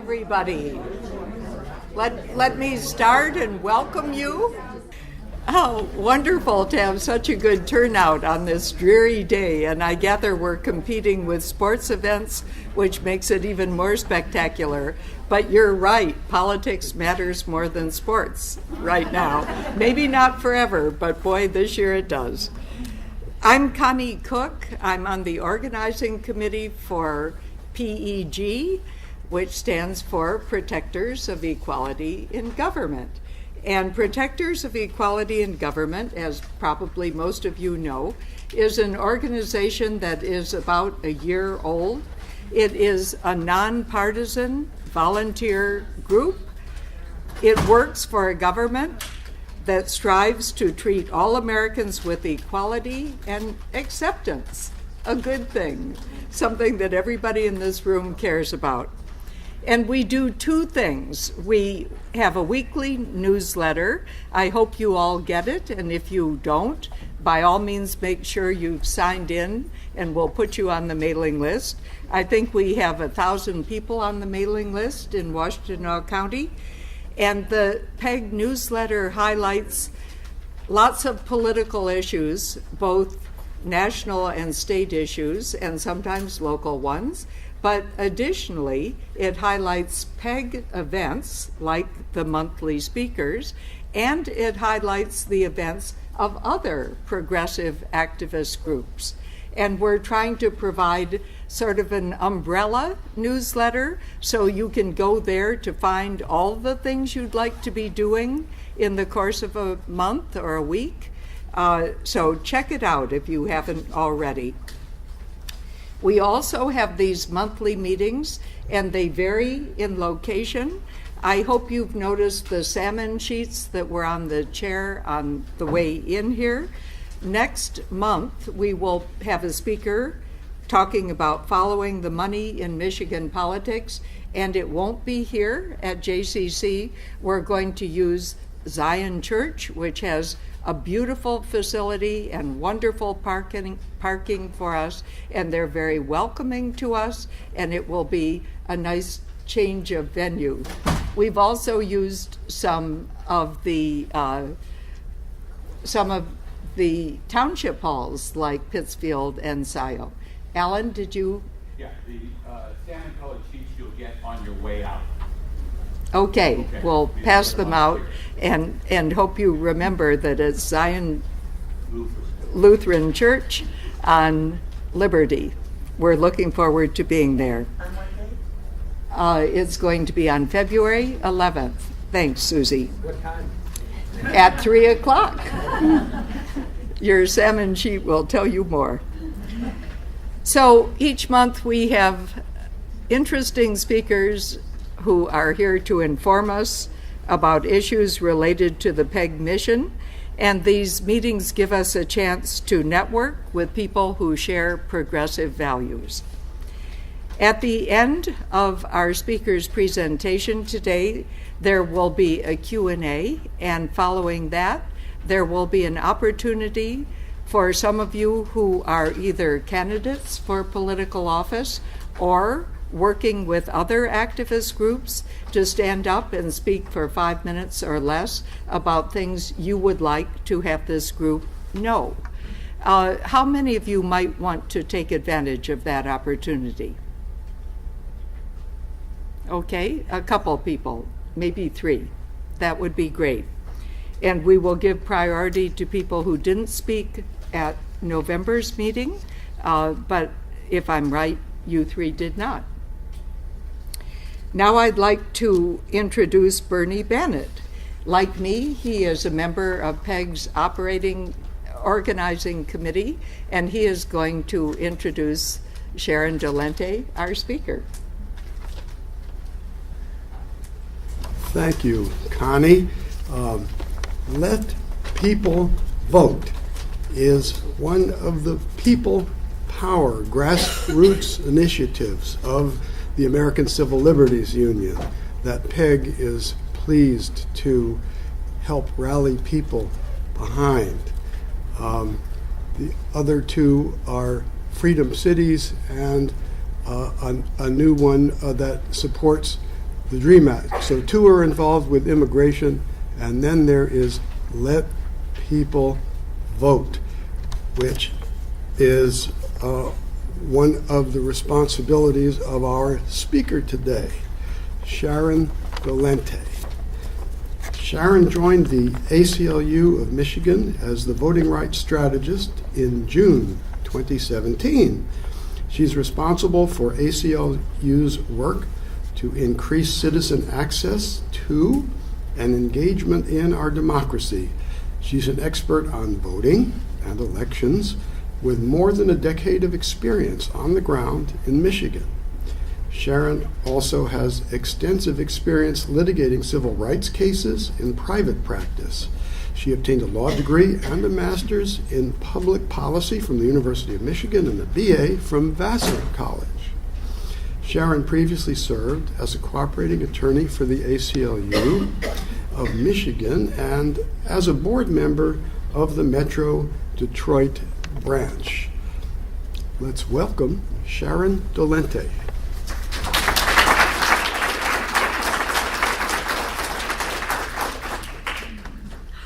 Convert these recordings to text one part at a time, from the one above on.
everybody. Let me start and welcome you. Oh, wonderful to have such a good turnout on this dreary day, and I gather we're competing with sports events, which makes it even more spectacular. But you're right, politics matters more than sports right now. Maybe not forever, but boy, this year it does. I'm Connie Cook. I'm on the organizing committee for PEG, which stands for Protectors of Equality in Government. And Protectors of Equality in Government, as probably most of you know, is an organization that is about a year old. It is a nonpartisan volunteer group. It works for a government that strives to treat all Americans with equality and acceptance, a good thing, something that everybody in this room cares about. And we do two things. We have a weekly newsletter. I hope you all get it, and if you don't, by all means make sure you've signed in and we'll put you on the mailing list. I think we have 1,000 people on the mailing list in Washtenaw County. And the PEG newsletter highlights lots of political issues, both national and state issues, and sometimes local ones. But additionally, it highlights PEG events like the monthly speakers, and it highlights the events of other progressive activist groups. And we're trying to provide sort of an umbrella newsletter so you can go there to find all the things you'd like to be doing in the course of a month or a week. So check it out if you haven't already. We also have these monthly meetings, and they vary in location. I hope you've noticed the salmon sheets that were on the chair on the way in here. Next month, we will have a speaker talking about following the money in Michigan politics, and it won't be here at JCC. We're going to use Zion Church, which has a beautiful facility and wonderful parking for us, and they're very welcoming to us, and it will be a nice change of venue. We've also used some of the township halls like Pittsfield and Scioto. Alan, did you? Yeah, the salmon colored sheets you'll get on your way out. Okay, we'll pass them out and hope you remember that it's Zion Lutheran Church on Liberty. We're looking forward to being there. On what date? It's going to be on February 11th. Thanks, Susie. What time? At 3 o'clock. Your salmon sheet will tell you more. So each month we have interesting speakers who are here to inform us about issues related to the PEG mission, and these meetings give us a chance to network with people who share progressive values. At the end of our speaker's presentation today, there will be a Q&A, and following that, there will be an opportunity for some of you who are either candidates for political office or working with other activist groups to stand up and speak for 5 minutes or less about things you would like to have this group know. How many of you might want to take advantage of that opportunity? Okay, a couple people, maybe 3. That would be great. And we will give priority to people who didn't speak at November's meeting, but if I'm right, you 3 did not. Now I'd like to introduce Bernie Bennett. Like me, he is a member of PEG's organizing committee, and he is going to introduce Sharon Dolente, our speaker. Thank you, Connie. Let People Vote is one of the people power grassroots initiatives of the American Civil Liberties Union that PEG is pleased to help rally people behind. The other two are Freedom Cities and a new one that supports the DREAM Act. So two are involved with immigration, and then there is Let People Vote, which is one of the responsibilities of our speaker today, Sharon Dolente. Sharon joined the ACLU of Michigan as the voting rights strategist in June 2017. She's responsible for ACLU's work to increase citizen access to and engagement in our democracy. She's an expert on voting and elections with more than a decade of experience on the ground in Michigan. Sharon also has extensive experience litigating civil rights cases in private practice. She obtained a law degree and a master's in public policy from the University of Michigan and a BA from Vassar College. Sharon previously served as a cooperating attorney for the ACLU of Michigan and as a board member of the Metro Detroit branch. Let's welcome Sharon Dolente.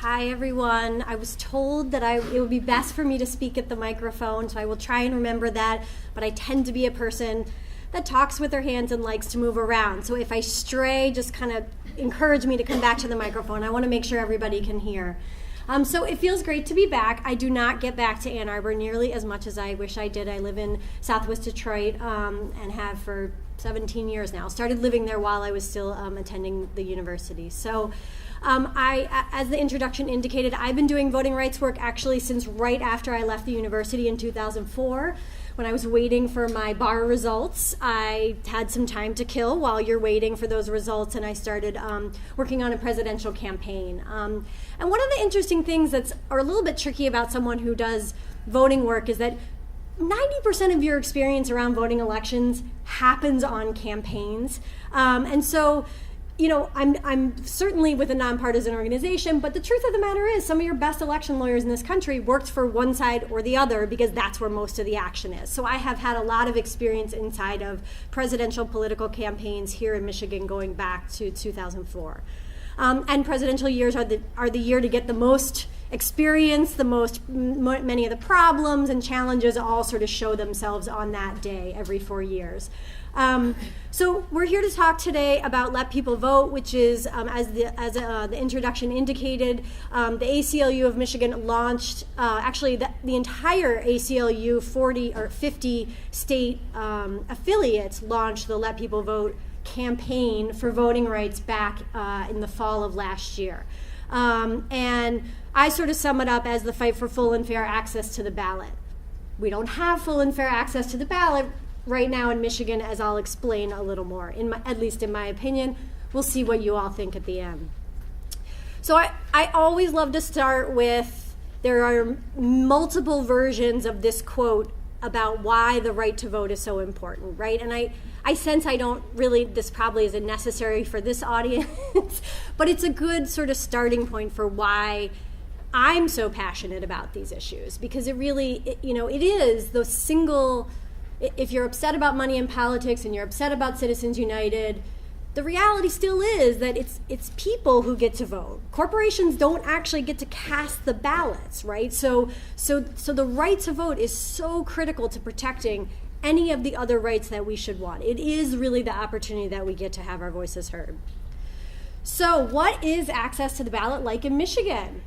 Hi, everyone. I was told that it would be best for me to speak at the microphone, so I will try and remember that, but I tend to be a person that talks with her hands and likes to move around. So if I stray, just kind of encourage me to come back to the microphone. I want to make sure everybody can hear. So it feels great to be back. I do not get back to Ann Arbor nearly as much as I wish I did. I live in Southwest Detroit and have for 17 years now. Started living there while I was still attending the university. So as the introduction indicated, I've been doing voting rights work actually since right after I left the university in 2004. When I was waiting for my bar results, I had some time to kill while you're waiting for those results, and I started working on a presidential campaign. And one of the interesting things that's a little bit tricky about someone who does voting work is that 90% of your experience around voting elections happens on campaigns. And so, you know, I'm certainly with a nonpartisan organization, but the truth of the matter is some of your best election lawyers in this country worked for one side or the other because that's where most of the action is. So I have had a lot of experience inside of presidential political campaigns here in Michigan going back to 2004. And presidential years are the year to get the most experience, many of the problems and challenges all sort of show themselves on that day every 4 years. So we're here to talk today about Let People Vote, which is, as the introduction indicated, the ACLU of Michigan launched, actually the entire ACLU 40 or 50 state affiliates launched the Let People Vote campaign for voting rights back in the fall of last year. And I sort of sum it up as the fight for full and fair access to the ballot. We don't have full and fair access to the ballot right now in Michigan, as I'll explain a little more, at least in my opinion. We'll see what you all think at the end. So I always love to start with, there are multiple versions of this quote about why the right to vote is so important, right? And I sense I don't really, this probably isn't necessary for this audience, but it's a good sort of starting point for why I'm so passionate about these issues, because it really, it is the single, if you're upset about money in politics and you're upset about Citizens United, the reality still is that it's people who get to vote. Corporations don't actually get to cast the ballots, right? So the right to vote is so critical to protecting any of the other rights that we should want. It is really the opportunity that we get to have our voices heard. So what is access to the ballot like in Michigan?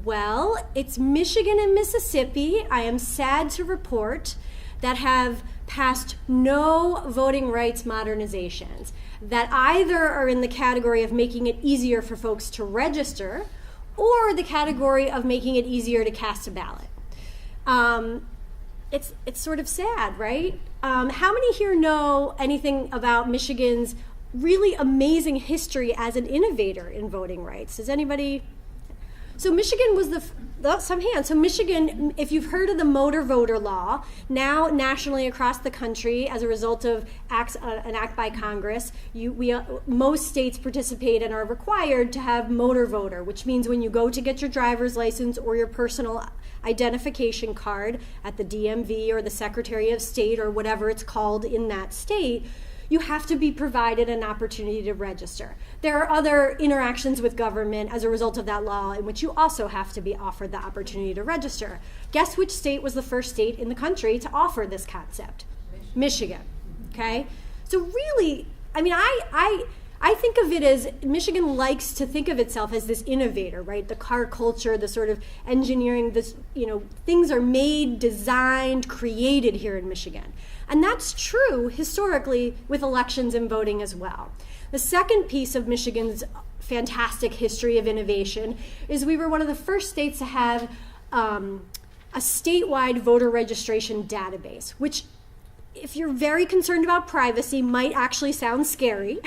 Well, it's Michigan and Mississippi, I am sad to report, that have passed no voting rights modernizations that either are in the category of making it easier for folks to register or the category of making it easier to cast a ballot. It's sort of sad, right? How many here know anything about Michigan's really amazing history as an innovator in voting rights? Does anybody? So Michigan was some hands. So Michigan, if you've heard of the motor voter law, now nationally across the country, as a result of an act by Congress, most states participate and are required to have motor voter, which means when you go to get your driver's license or your personal identification card at the DMV or the Secretary of State or whatever it's called in that state, you have to be provided an opportunity to register. There are other interactions with government as a result of that law in which you also have to be offered the opportunity to register. Guess which state was the first state in the country to offer this concept? Michigan. Okay? So really, I mean, I think of it as Michigan likes to think of itself as this innovator, right? The car culture, the sort of engineering, this, things are made, designed, created here in Michigan. And that's true historically with elections and voting as well. The second piece of Michigan's fantastic history of innovation is we were one of the first states to have a statewide voter registration database, which, if you're very concerned about privacy, might actually sound scary.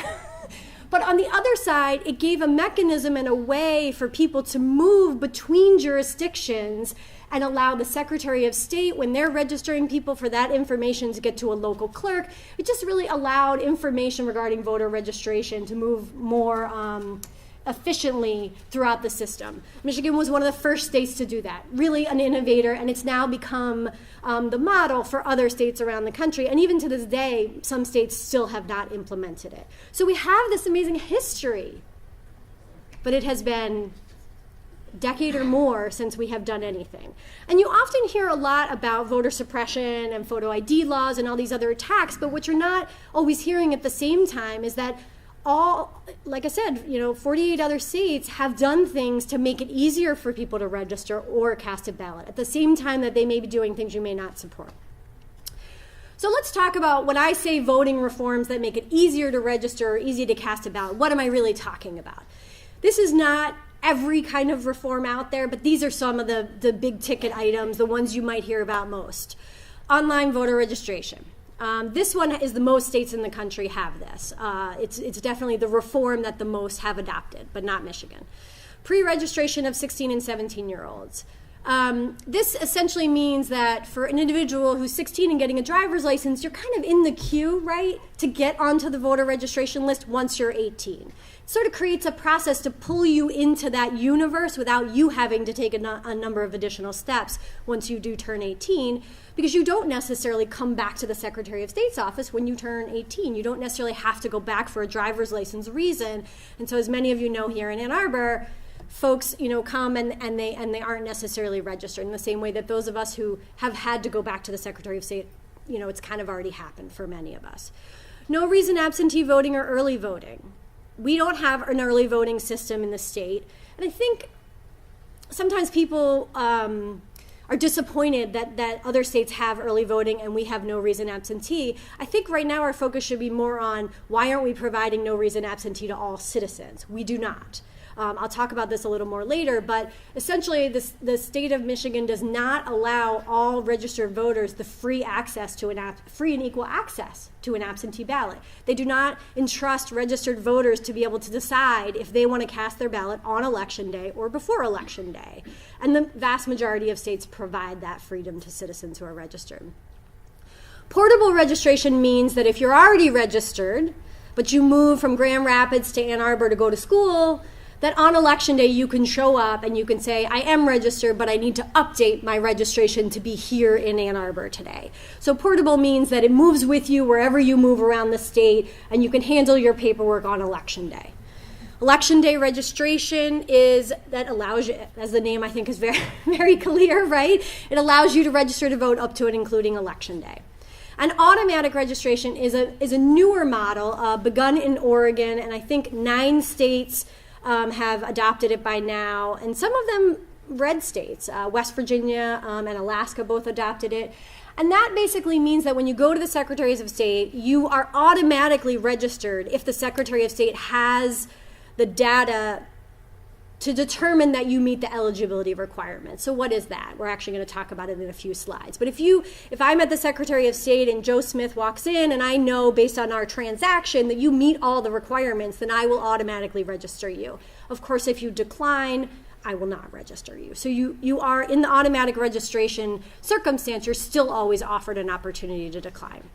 But on the other side, it gave a mechanism and a way for people to move between jurisdictions and allow the Secretary of State, when they're registering people, for that information to get to a local clerk. It just really allowed information regarding voter registration to move more efficiently throughout the system. Michigan was one of the first states to do that, really an innovator, and it's now become the model for other states around the country. And even to this day, some states still have not implemented it. So we have this amazing history, but it has been a decade or more since we have done anything. And you often hear a lot about voter suppression and photo ID laws and all these other attacks, but what you're not always hearing at the same time is that like I said, 48 other states have done things to make it easier for people to register or cast a ballot at the same time that they may be doing things you may not support. So let's talk about, when I say voting reforms that make it easier to register or easy to cast a ballot, what am I really talking about? This is not every kind of reform out there, but these are some of the big ticket items, the ones you might hear about most. Online voter registration. This one is the most states in the country have this. It's definitely the reform that the most have adopted, but not Michigan. Pre-registration of 16 and 17-year-olds. This essentially means that for an individual who's 16 and getting a driver's license, you're kind of in the queue, right, to get onto the voter registration list once you're 18. It sort of creates a process to pull you into that universe without you having to take a number of additional steps once you do turn 18, because you don't necessarily come back to the Secretary of State's office when you turn 18. You don't necessarily have to go back for a driver's license reason. And so, as many of you know, here in Ann Arbor, folks, come and they aren't necessarily registered in the same way that those of us who have had to go back to the Secretary of State, it's kind of already happened for many of us. No reason absentee voting or early voting. We don't have an early voting system in the state. And I think sometimes people are disappointed that other states have early voting and we have no reason absentee. I think right now our focus should be more on why aren't we providing no reason absentee to all citizens? We do not. I'll talk about this a little more later, but essentially the state of Michigan does not allow all registered voters the free and equal access to an absentee ballot. They do not entrust registered voters to be able to decide if they want to cast their ballot on Election Day or before Election Day. And the vast majority of states provide that freedom to citizens who are registered. Portable registration means that if you're already registered, but you move from Grand Rapids to Ann Arbor to go to school, that on Election Day you can show up and you can say, I am registered, but I need to update my registration to be here in Ann Arbor today. So portable means that it moves with you wherever you move around the state, and you can handle your paperwork on Election Day. Election Day registration allows you, as the name I think is very, very clear, right? It allows you to register to vote up to and including Election Day. And automatic registration is a newer model begun in Oregon, and I think 9 states have adopted it by now, and some of them red states, West Virginia and Alaska both adopted it. And that basically means that when you go to the Secretaries of State, you are automatically registered if the Secretary of State has the data to determine that you meet the eligibility requirements. So what is that? We're actually going to talk about it in a few slides. But if I'm at the Secretary of State and Joe Smith walks in and I know based on our transaction that you meet all the requirements, then I will automatically register you. Of course, if you decline, I will not register you. So you are in the automatic registration circumstance, you're still always offered an opportunity to decline.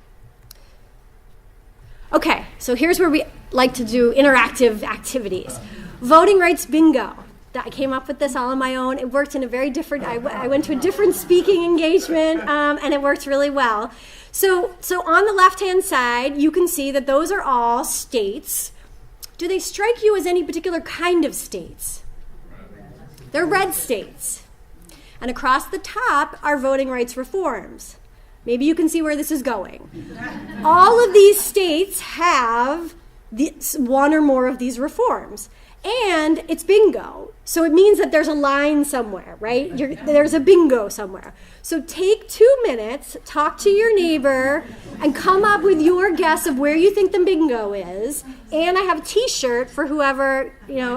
Okay, so here's where we like to do interactive activities. Voting rights bingo. I came up with this all on my own. It worked in a very different, I went to a different speaking engagement, and it worked really well. So on the left-hand side, you can see that those are all states. Do they strike you as any particular kind of states? They're red states. And across the top are voting rights reforms. Maybe you can see where this is going. All of these states have one or more of these reforms. And it's bingo. So it means that there's a line somewhere, right? There's a bingo somewhere. So take 2 minutes, talk to your neighbor, and come up with your guess of where you think the bingo is. And I have a T-shirt for whoever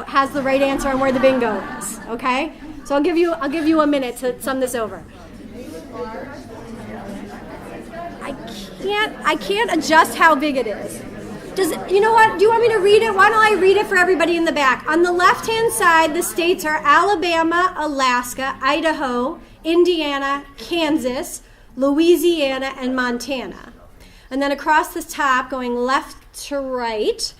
has the right answer on where the bingo is. Okay? So I'll give you a minute to sum this over. I can't adjust how big it is. You know what? Do you want me to read it? Why don't I read it for everybody in the back? On the left-hand side, the states are Alabama, Alaska, Idaho, Indiana, Kansas, Louisiana, and Montana. And then across the top, going left to right,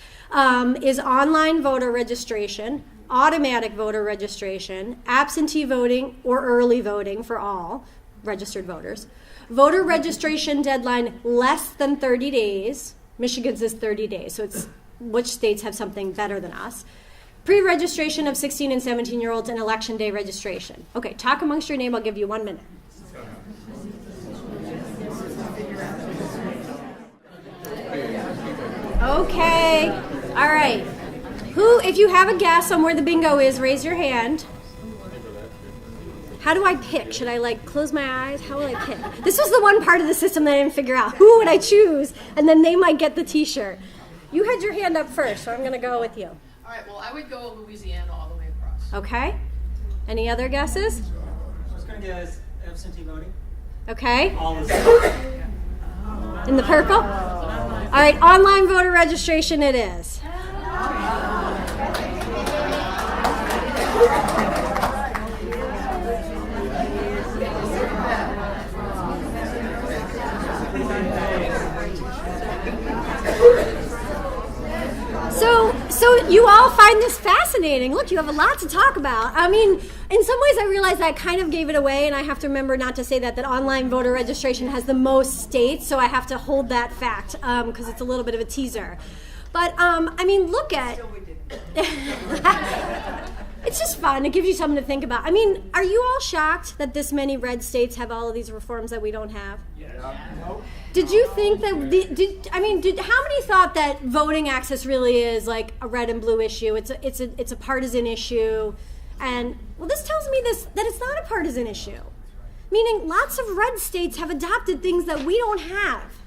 is online voter registration, automatic voter registration, absentee voting or early voting for all registered voters, voter registration deadline less than 30 days, Michigan's is 30 days, so it's which states have something better than us. Pre-registration of 16 and 17-year-olds and election day registration. Okay, talk amongst your name. I'll give you 1 minute. Okay, all right. If you have a guess on where the bingo is, raise your hand. How do I pick? Should I close my eyes? How will I pick? This was the one part of the system that I didn't figure out. Who would I choose? And then they might get the T-shirt. You had your hand up first, so I'm going to go with you. All right, well, I would go Louisiana all the way across. Okay. Any other guesses? I was going to guess absentee voting. Okay. All the states. In the purple? All right, online voter registration it is. So you all find this fascinating. Look, you have a lot to talk about. I mean, in some ways I realize I kind of gave it away, and I have to remember not to say that online voter registration has the most states, so I have to hold that fact because it's a little bit of a teaser. But, I mean, look at... It's just fun. It gives you something to think about. I mean, are you all shocked that this many red states have all of these reforms that we don't have? Did you think that, how many thought that voting access really is like a red and blue issue? It's a partisan issue. And, well, this tells me that it's not a partisan issue. Meaning lots of red states have adopted things that we don't have.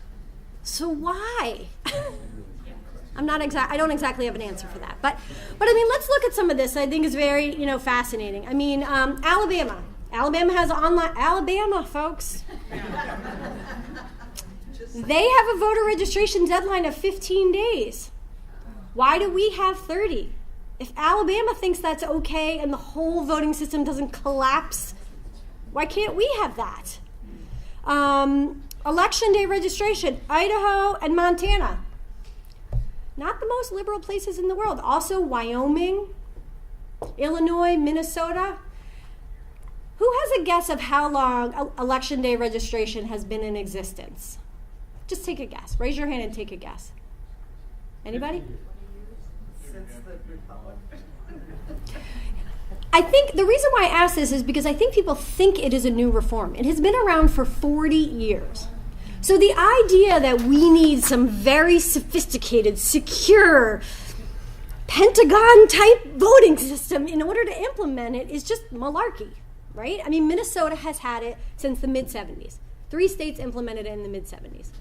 So why? I don't exactly have an answer for that. But I mean, let's look at some of this. I think is very, fascinating. I mean, Alabama. Alabama has online, Alabama, folks. They have a voter registration deadline of 15 days. Why do we have 30? If Alabama thinks that's okay and the whole voting system doesn't collapse, why can't we have that? Election day registration, Idaho and Montana. Not the most liberal places in the world. Also Wyoming, Illinois, Minnesota. Who has a guess of how long election day registration has been in existence? Just take a guess. Raise your hand and take a guess. Anybody? Since the Republic. I think the reason why I ask this is because I think people think it is a new reform. It has been around for 40 years. So the idea that we need some very sophisticated, secure, Pentagon-type voting system in order to implement it is just malarkey, right? I mean, Minnesota has had it since the mid-'70s. 3 states implemented it in the mid-'70s.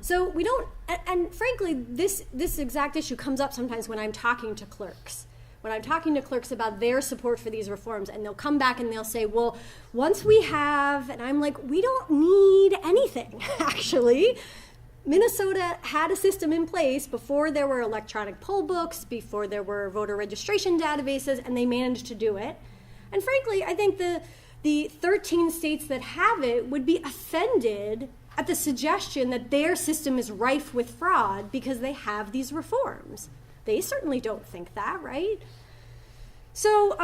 So we don't, and frankly, this exact issue comes up sometimes when I'm talking to clerks. When I'm talking to clerks about their support for these reforms, and they'll come back and they'll say, well, once we have, and I'm like, we don't need anything, actually. Minnesota had a system in place before there were electronic poll books, before there were voter registration databases, and they managed to do it. And frankly, I think the 13 states that have it would be offended at the suggestion that their system is rife with fraud because they have these reforms. They certainly don't think that, right? So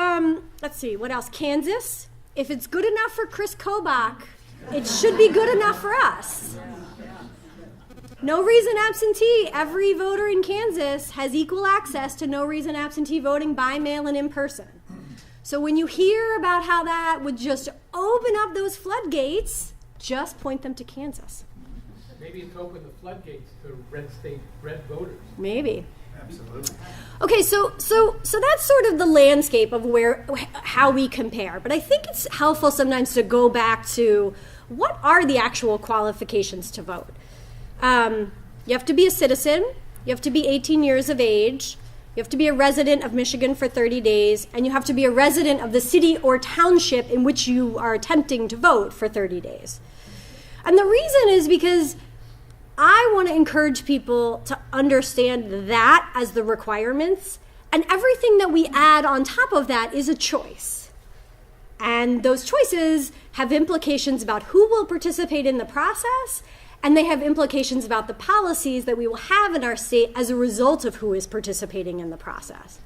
let's see, what else? Kansas. If it's good enough for Chris Kobach, it should be good enough for us. No reason absentee. Every voter in Kansas has equal access to no reason absentee voting by mail and in person. So when you hear about how that would just open up those floodgates, just point them to Kansas. Maybe it's opened the floodgates to red voters. Maybe. Absolutely. Okay, so that's sort of the landscape of how we compare. But I think it's helpful sometimes to go back to what are the actual qualifications to vote. You have to be a citizen. You have to be 18 years of age. You have to be a resident of Michigan for 30 days, and you have to be a resident of the city or township in which you are attempting to vote for 30 days. And the reason is because I want to encourage people to understand that as the requirements, and everything that we add on top of that is a choice. And those choices have implications about who will participate in the process, and they have implications about the policies that we will have in our state as a result of who is participating in the process.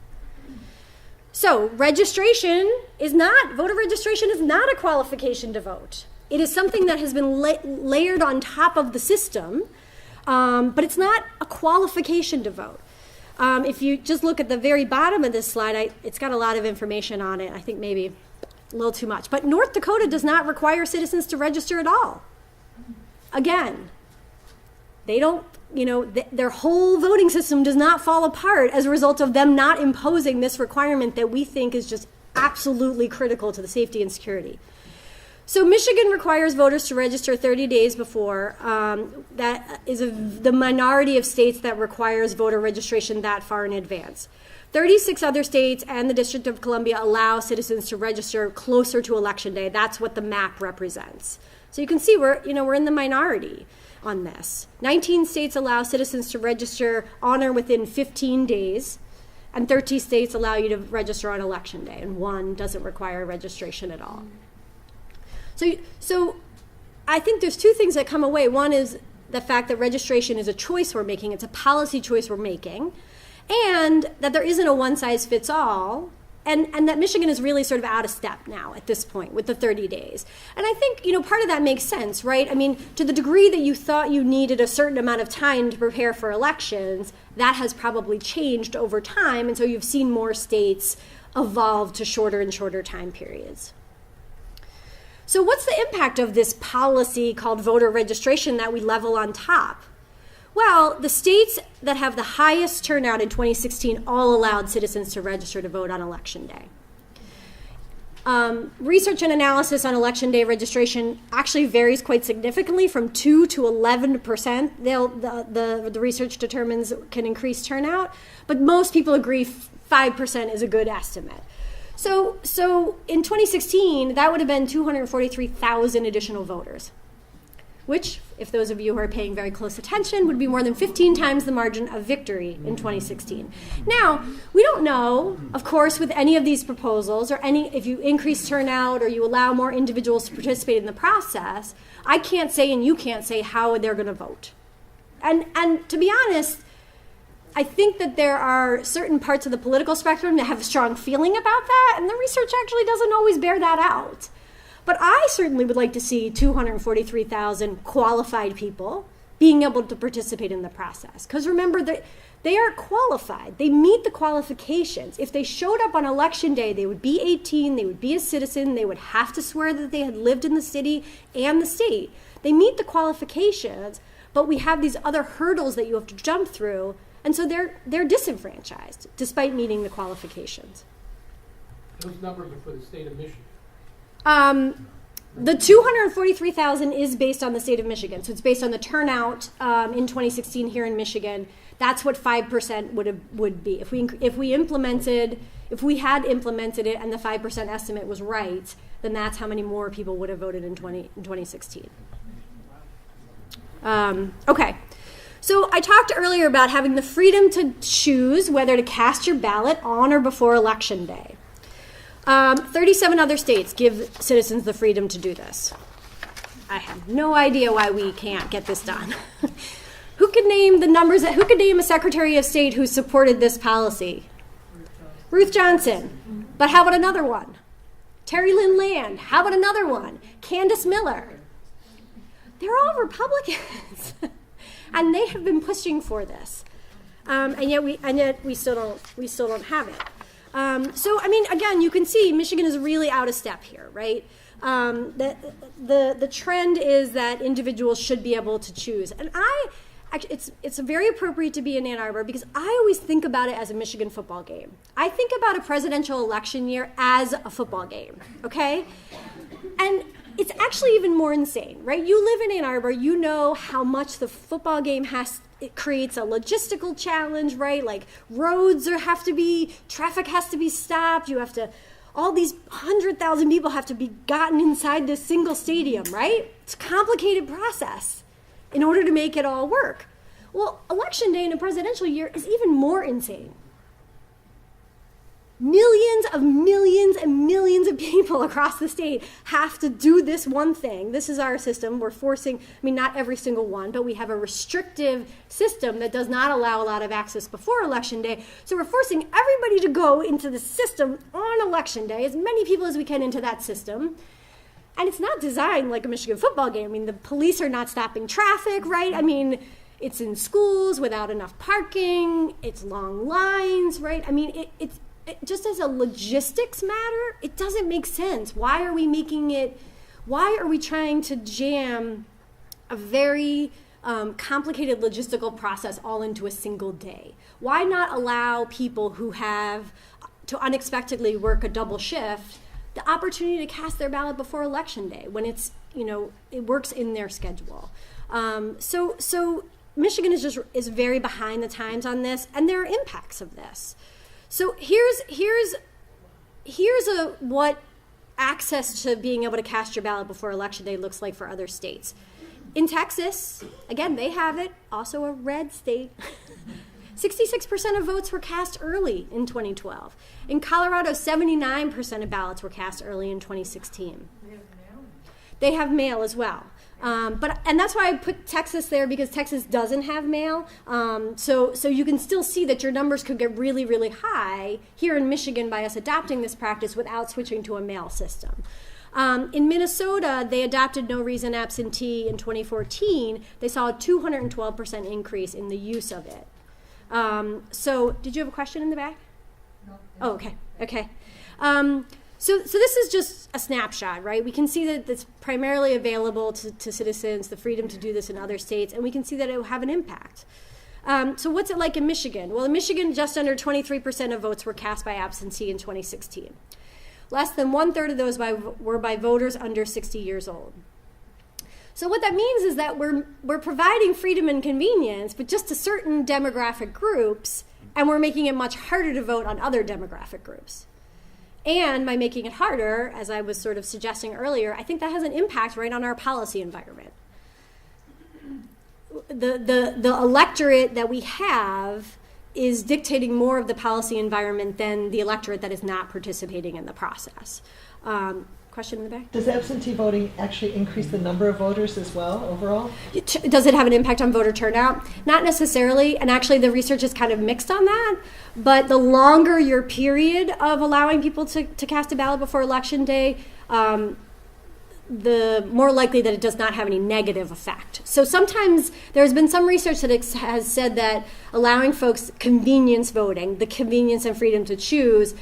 So voter registration is not a qualification to vote. It is something that has been layered on top of the system, but it's not a qualification to vote. If you just look at the very bottom of this slide, it's got a lot of information on it. I think maybe a little too much. But North Dakota does not require citizens to register at all. Again, they don't, their whole voting system does not fall apart as a result of them not imposing this requirement that we think is just absolutely critical to the safety and security. So Michigan requires voters to register 30 days before. That is the minority of states that requires voter registration that far in advance. 36 other states and the District of Columbia allow citizens to register closer to Election Day. That's what the map represents. So you can see we're in the minority on this. 19 states allow citizens to register on or within 15 days, and 13 states allow you to register on Election Day, and one doesn't require registration at all. So I think there's two things that come away. One is the fact that registration is a choice we're making. It's a policy choice we're making, and that there isn't a one-size-fits-all. And that Michigan is really sort of out of step now at this point with the 30 days. And I think, part of that makes sense, right? I mean, to the degree that you thought you needed a certain amount of time to prepare for elections, that has probably changed over time. And so you've seen more states evolve to shorter and shorter time periods. So what's the impact of this policy called voter registration that we level on top? Well, the states that have the highest turnout in 2016 all allowed citizens to register to vote on Election Day. Research and analysis on Election Day registration actually varies quite significantly from 2 to 11%. The research determines can increase turnout, but most people agree 5% is a good estimate. So in 2016, that would have been 243,000 additional voters, which, if those of you who are paying very close attention, would be more than 15 times the margin of victory in 2016. Now, we don't know, of course, with any of these proposals, or if you increase turnout or you allow more individuals to participate in the process, I can't say and you can't say how they're going to vote. And to be honest, I think that there are certain parts of the political spectrum that have a strong feeling about that, and the research actually doesn't always bear that out. But I certainly would like to see 243,000 qualified people being able to participate in the process. Because remember, they are qualified. They meet the qualifications. If they showed up on Election Day, they would be 18, they would be a citizen, they would have to swear that they had lived in the city and the state. They meet the qualifications, but we have these other hurdles that you have to jump through, and so they're disenfranchised, despite meeting the qualifications. Those numbers are for the state of Michigan. The 243,000 is based on the state of Michigan. So it's based on the turnout in 2016 here in Michigan. That's what 5% would be. If we had implemented it and the 5% estimate was right, then that's how many more people would have voted in 2016. Okay. So I talked earlier about having the freedom to choose whether to cast your ballot on or before Election Day. 37 other states give citizens the freedom to do this. I have no idea why we can't get this done. Who could name a Secretary of State who supported this policy? Ruth Johnson. But how about another one? Terry Lynn Land. How about another one? Candace Miller. They're all Republicans. And they have been pushing for this. And yet we still don't have it. So, I mean, again, you can see Michigan is really out of step here, right? The trend is that individuals should be able to choose. And it's very appropriate to be in Ann Arbor because I always think about it as a Michigan football game. I think about a presidential election year as a football game, okay? And it's actually even more insane, right? You live in Ann Arbor, you know how much the football game it creates a logistical challenge, right? Like traffic has to be stopped, all these 100,000 people have to be gotten inside this single stadium, right? It's a complicated process in order to make it all work. Well, election day in a presidential year is even more insane. Millions and millions of people across the state have to do this one thing. This is our system. We're forcing, not every single one, but we have a restrictive system that does not allow a lot of access before Election Day. So we're forcing everybody to go into the system on Election Day, as many people as we can into that system. And it's not designed like a Michigan football game. The police are not stopping traffic, right? It's in schools without enough parking. It's long lines, right? It's just as a logistics matter, it doesn't make sense. Why are we trying to jam a very complicated logistical process all into a single day? Why not allow people who have to unexpectedly work a double shift the opportunity to cast their ballot before Election Day when it works in their schedule? So Michigan is very behind the times on this, and there are impacts of this. So here's what access to being able to cast your ballot before Election Day looks like for other states. In Texas, again, they have it, also a red state. 66% of votes were cast early in 2012. In Colorado, 79% of ballots were cast early in 2016. They have mail as well. And that's why I put Texas there, because Texas doesn't have mail. So you can still see that your numbers could get really, really high here in Michigan by us adopting this practice without switching to a mail system. In Minnesota, they adopted no reason absentee in 2014. They saw a 212% increase in the use of it. So did you have a question in the back? No. Oh, okay. So this is just a snapshot, right? We can see that it's primarily available to citizens, the freedom to do this in other states, and we can see that it will have an impact. So what's it like in Michigan? Well, in Michigan, just under 23% of votes were cast by absentee in 2016. Less than 1/3 of those were by voters under 60 years old. So what that means is that we're providing freedom and convenience, but just to certain demographic groups, and we're making it much harder to vote on other demographic groups. And by making it harder, as I was sort of suggesting earlier, I think that has an impact right on our policy environment. The electorate that we have is dictating more of the policy environment than the electorate that is not participating in the process. Question in the back? Does absentee voting actually increase the number of voters as well, overall? Does it have an impact on voter turnout? Not necessarily, and actually the research is kind of mixed on that, but the longer your period of allowing people to cast a ballot before Election Day, the more likely that it does not have any negative effect. So sometimes there's been some research that has said that allowing folks convenience voting, the convenience and freedom to choose,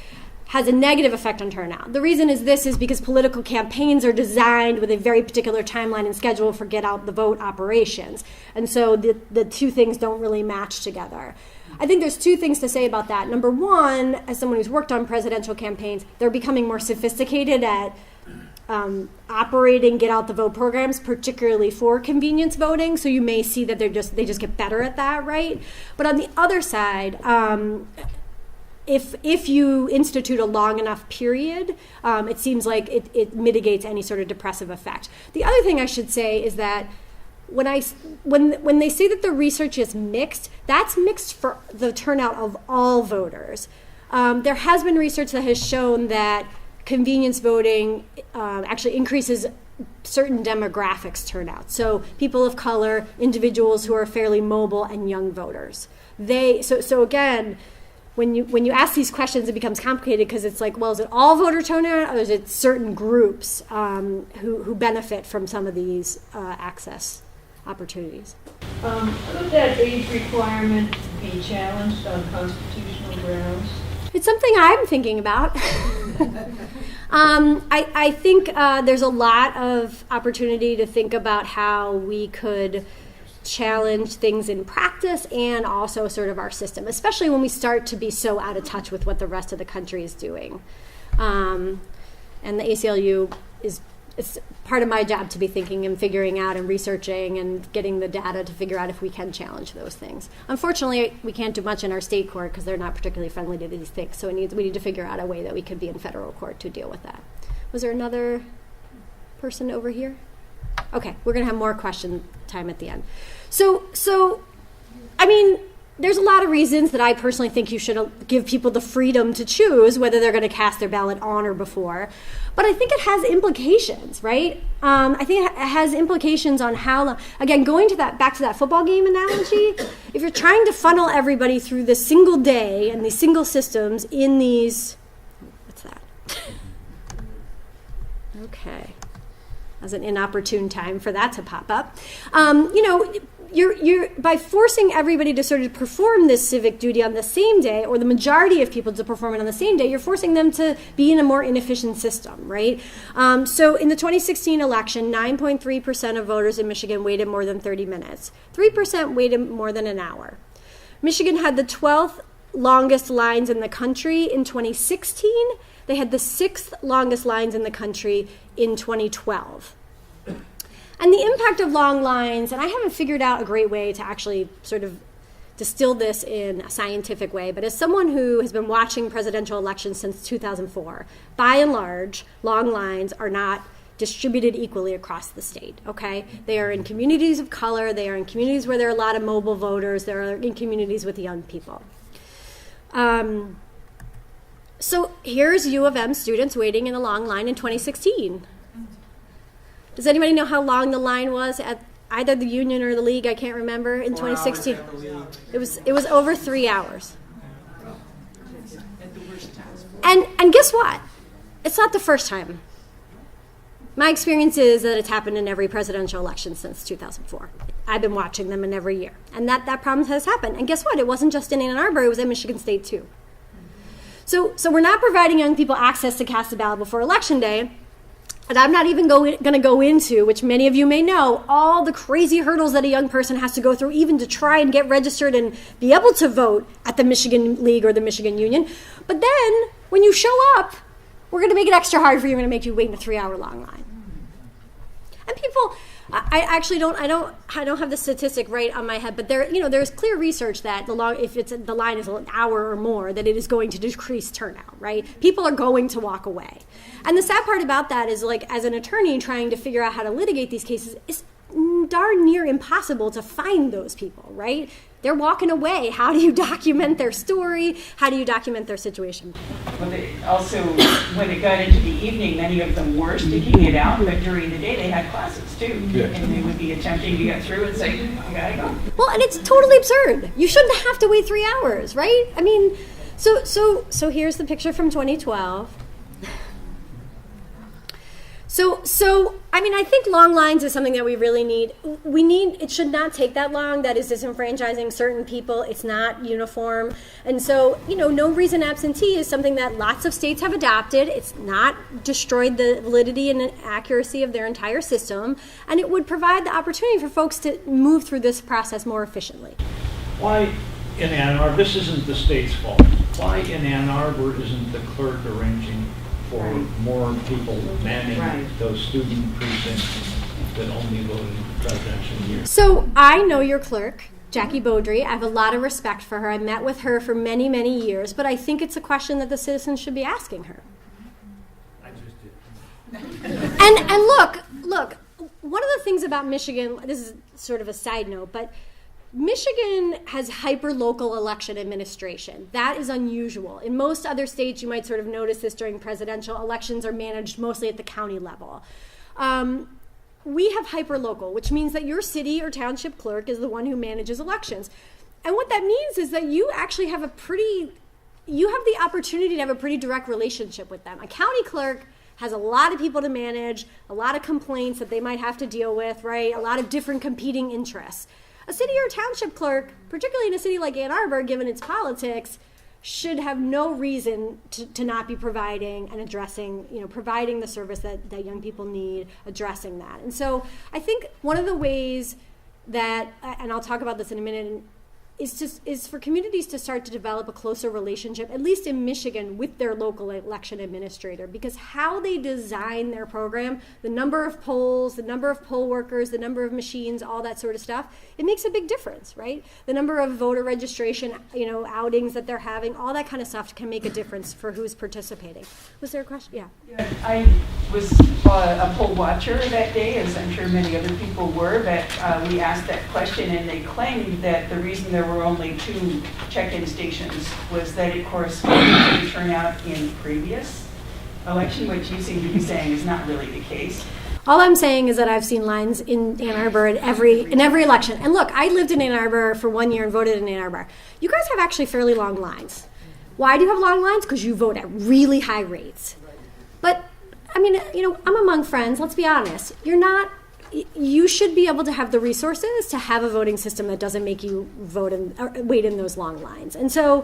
has a negative effect on turnout. The reason is because political campaigns are designed with a very particular timeline and schedule for get out the vote operations. And so the two things don't really match together. I think there's two things to say about that. Number one, as someone who's worked on presidential campaigns, they're becoming more sophisticated at operating get out the vote programs, particularly for convenience voting. So you may see that they just get better at that, right? But on the other side, if you institute a long enough period, it seems like it mitigates any sort of depressive effect. The other thing I should say is that when they say that the research is mixed, that's mixed for the turnout of all voters. There has been research that has shown that convenience voting actually increases certain demographics turnout. So people of color, individuals who are fairly mobile, and young voters. So again, when you ask these questions, it becomes complicated because it's like, well, is it all voter turnout or is it certain groups who benefit from some of these access opportunities? Could that age requirement be challenged on constitutional grounds? It's something I'm thinking about. I think there's a lot of opportunity to think about how we could challenge things in practice and also sort of our system, especially when we start to be so out of touch with what the rest of the country is doing. And the ACLU it's part of my job to be thinking and figuring out and researching and getting the data to figure out if we can challenge those things. Unfortunately, we can't do much in our state court because they're not particularly friendly to these things. So we need to figure out a way that we could be in federal court to deal with that. Was there another person over here? Okay, we're going to have more question time at the end. So, I mean, there's a lot of reasons that I personally think you should give people the freedom to choose whether they're going to cast their ballot on or before. But I think it has implications, right? I think it has implications on how, again, going to back to that football game analogy, if you're trying to funnel everybody through this single day and these single systems in these, what's that? Okay. That was an inopportune time for that to pop up. You're by forcing everybody to sort of perform this civic duty on the same day, or the majority of people to perform it on the same day, you're forcing them to be in a more inefficient system, right? So in the 2016 election, 9.3% of voters in Michigan waited more than 30 minutes. 3% waited more than an hour. Michigan had the 12th longest lines in the country in 2016. They had the 6th longest lines in the country in 2012. And the impact of long lines, and I haven't figured out a great way to actually sort of distill this in a scientific way, but as someone who has been watching presidential elections since 2004, by and large, long lines are not distributed equally across the state, okay? They are in communities of color, they are in communities where there are a lot of mobile voters, they are in communities with young people. So here's U of M students waiting in a long line in 2016. Does anybody know how long the line was at either the union or the league? I can't remember. In 2016, it was over 3 hours. And guess what? It's not the first time. My experience is that it's happened in every presidential election since 2004. I've been watching them in every year, and that problem has happened. And guess what? It wasn't just in Ann Arbor; it was at Michigan State too. So we're not providing young people access to cast a ballot before Election Day. And I'm not even going to go into, which many of you may know, all the crazy hurdles that a young person has to go through even to try and get registered and be able to vote at the Michigan League or the Michigan Union. But then, when you show up, we're going to make it extra hard for you. We're going to make you wait in a 3-hour-long line. And people, I don't have the statistic right on my head, but there's clear research that the line is an hour or more, that it is going to decrease turnout, right? People are going to walk away. And the sad part about that is, like, as an attorney trying to figure out how to litigate these cases, it's darn near impossible to find those people, right? They're walking away. How do you document their story? How do you document their situation? Well, they also, when it got into the evening, many of them were sticking it out, but during the day they had classes too. Yeah. And they would be attempting to get through and say, I gotta go. Well, and it's totally absurd. You shouldn't have to wait 3 hours, right? I mean, so here's the picture from 2012. So I mean, I think long lines is something that we really need. It should not take that long. That is disenfranchising certain people. It's not uniform. And so, no reason absentee is something that lots of states have adopted. It's not destroyed the validity and accuracy of their entire system. And it would provide the opportunity for folks to move through this process more efficiently. Why in Ann Arbor, this isn't the state's fault. Why in Ann Arbor isn't the clerk arranging for more people manning those student precincts that only voted in the presidential year? So I know your clerk, Jackie Beaudry. I have a lot of respect for her. I met with her for many, many years, but I think it's a question that the citizens should be asking her. I just did. And look, one of the things about Michigan, this is sort of a side note, but Michigan has hyper-local election administration. That is unusual. In most other states, you might sort of notice this during presidential elections, are managed mostly at the county level. We have hyper-local, which means that your city or township clerk is the one who manages elections. And what that means is that you actually have a pretty you have the opportunity to have a pretty direct relationship with them. A county clerk has a lot of people to manage, a lot of complaints that they might have to deal with, right? A lot of different competing interests. A city or township clerk, particularly in a city like Ann Arbor, given its politics, should have no reason to not be providing and addressing, providing the service that young people need, addressing that. And so I think one of the ways that, and I'll talk about this in a minute, is for communities to start to develop a closer relationship, at least in Michigan, with their local election administrator, because how they design their program, the number of polls, the number of poll workers, the number of machines, all that sort of stuff, it makes a big difference, right? The number of voter registration, outings that they're having, all that kind of stuff can make a difference for who's participating. Was there a question? Yeah. I was a poll watcher that day, as I'm sure many other people were, but we asked that question, and they claimed that the reason there were only 2 check-in stations was that it corresponded to the turnout in previous election, which you seem to be saying is not really the case. All I'm saying is that I've seen lines in Ann Arbor in every election. And look, I lived in Ann Arbor for 1 year and voted in Ann Arbor. You guys have actually fairly long lines. Why do you have long lines? Because you vote at really high rates. But, I'm among friends, let's be honest. You should be able to have the resources to have a voting system that doesn't make you wait in those long lines. And so,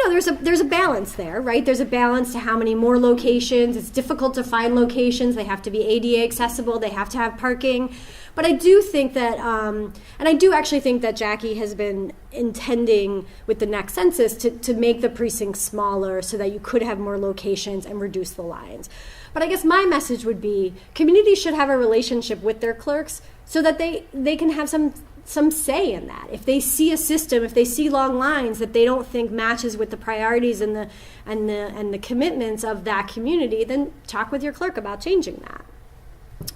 there's a balance there, right? There's a balance to how many more locations. It's difficult to find locations. They have to be ADA accessible. They have to have parking. But I do think that, and I do actually think that Jackie has been intending with the next census to make the precincts smaller so that you could have more locations and reduce the lines. But I guess my message would be communities should have a relationship with their clerks so that they can have some say in that. If they see a system, if they see long lines that they don't think matches with the priorities and the commitments of that community, then talk with your clerk about changing that.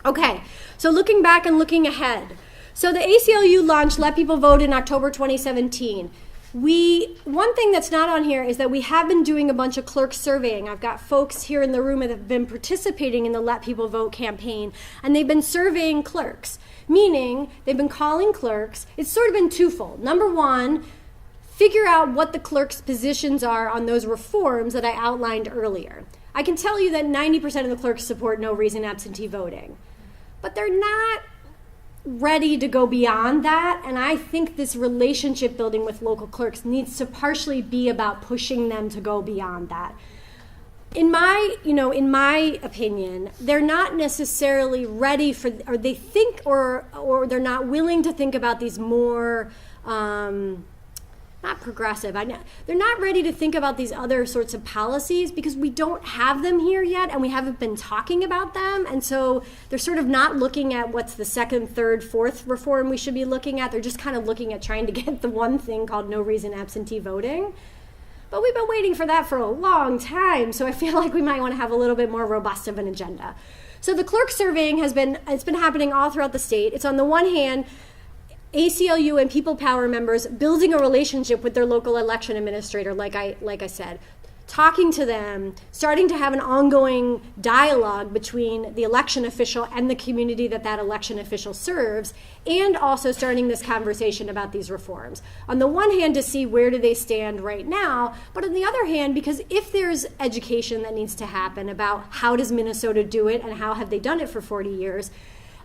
Okay, so looking back and looking ahead. So the ACLU launched Let People Vote in October 2017. One thing that's not on here is that we have been doing a bunch of clerk surveying. I've got folks here in the room that have been participating in the Let People Vote campaign, and they've been surveying clerks, meaning they've been calling clerks. It's sort of been twofold. Number one, figure out what the clerk's positions are on those reforms that I outlined earlier. I can tell you that 90% of the clerks support no reason absentee voting, but they're not ready to go beyond that, and I think this relationship building with local clerks needs to partially be about pushing them to go beyond that. In my opinion, they're not necessarily ready for, or they think, or they're not willing to think about these more not progressive. They're not ready to think about these other sorts of policies because we don't have them here yet and we haven't been talking about them. And so they're sort of not looking at what's the second, third, fourth reform we should be looking at. They're just kind of looking at trying to get the one thing called no reason absentee voting. But we've been waiting for that for a long time. So I feel like we might want to have a little bit more robust of an agenda. So the clerk surveying it's been happening all throughout the state. It's on the one hand, ACLU and People Power members building a relationship with their local election administrator, like I said, talking to them, starting to have an ongoing dialogue between the election official and the community that election official serves, and also starting this conversation about these reforms. On the one hand, to see where do they stand right now, but on the other hand, because if there's education that needs to happen about how does Minnesota do it and how have they done it for 40 years,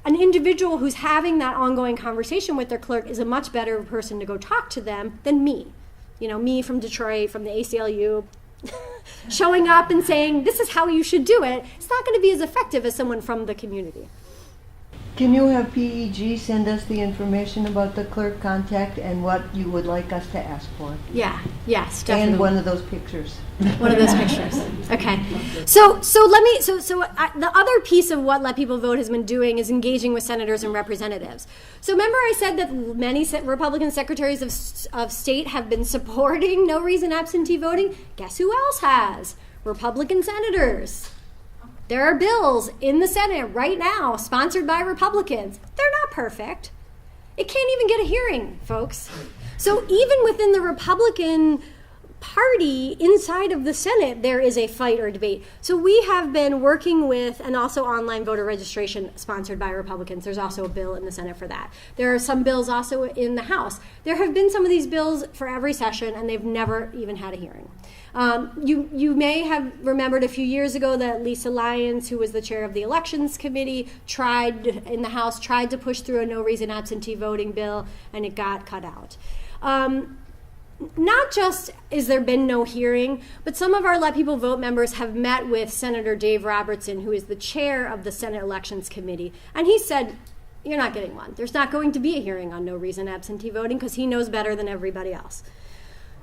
an individual who's having that ongoing conversation with their clerk is a much better person to go talk to them than me. Me from Detroit, from the ACLU, showing up and saying, this is how you should do it. It's not going to be as effective as someone from the community. Can you have PEG send us the information about the clerk contact and what you would like us to ask for? Yes, definitely. And one of those pictures. One of those pictures. Okay. So the other piece of what Let People Vote has been doing is engaging with senators and representatives. So remember I said that many Republican secretaries of state have been supporting no reason absentee voting? Guess who else has? Republican senators. There are bills in the Senate right now sponsored by Republicans. They're not perfect. It can't even get a hearing, folks. So even within the Republican party inside of the Senate, there is a fight or debate. So we have been working with, and also online voter registration sponsored by Republicans. There's also a bill in the Senate for that. There are some bills also in the House. There have been some of these bills for every session, and they've never even had a hearing. You may have remembered a few years ago that Lisa Lyons, who was the chair of the Elections Committee, tried to push through a no reason absentee voting bill, and it got cut out. Not just is there been no hearing, but some of our Let People Vote members have met with Senator Dave Robertson, who is the chair of the Senate Elections Committee, and he said, you're not getting one. There's not going to be a hearing on no reason absentee voting because he knows better than everybody else.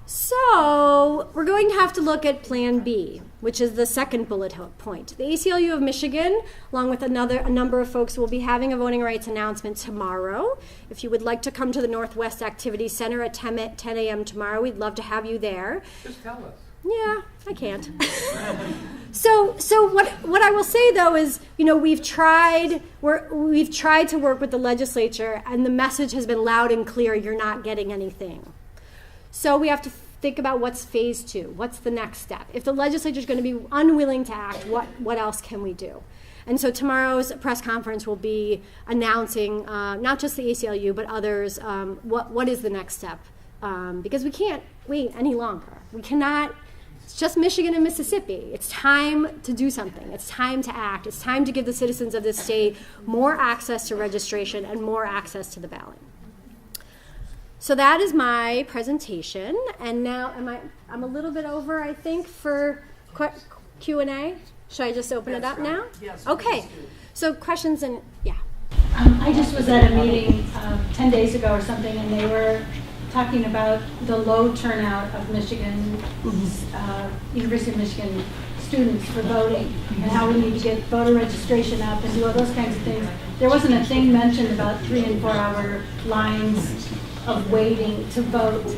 So we're going to have to look at Plan B, which is the second bullet point. The ACLU of Michigan, along with a number of folks, will be having a voting rights announcement tomorrow. If you would like to come to the Northwest Activity Center at 10 a.m. tomorrow, we'd love to have you there. Just tell us. Yeah, I can't. So what I will say though is, we've tried to work with the legislature, and the message has been loud and clear: you're not getting anything. So we have to think about what's phase 2. What's the next step? If the legislature is going to be unwilling to act, what else can we do? And so tomorrow's press conference will be announcing not just the ACLU but others what is the next step, because we can't wait any longer. We cannot. It's just Michigan and Mississippi. It's time to do something. It's time to act. It's time to give the citizens of this state more access to registration and more access to the ballot. So that is my presentation, and now I'm a little bit over, I think, for Q&A. Should I just open it up now? Yes. Okay. So questions and yeah. I just was at a meeting 10 days ago or something, and they were talking about the low turnout of Michigan, University of Michigan students for voting, and how we need to get voter registration up and do all those kinds of things. There wasn't a thing mentioned about 3 and 4 hour lines of waiting to vote.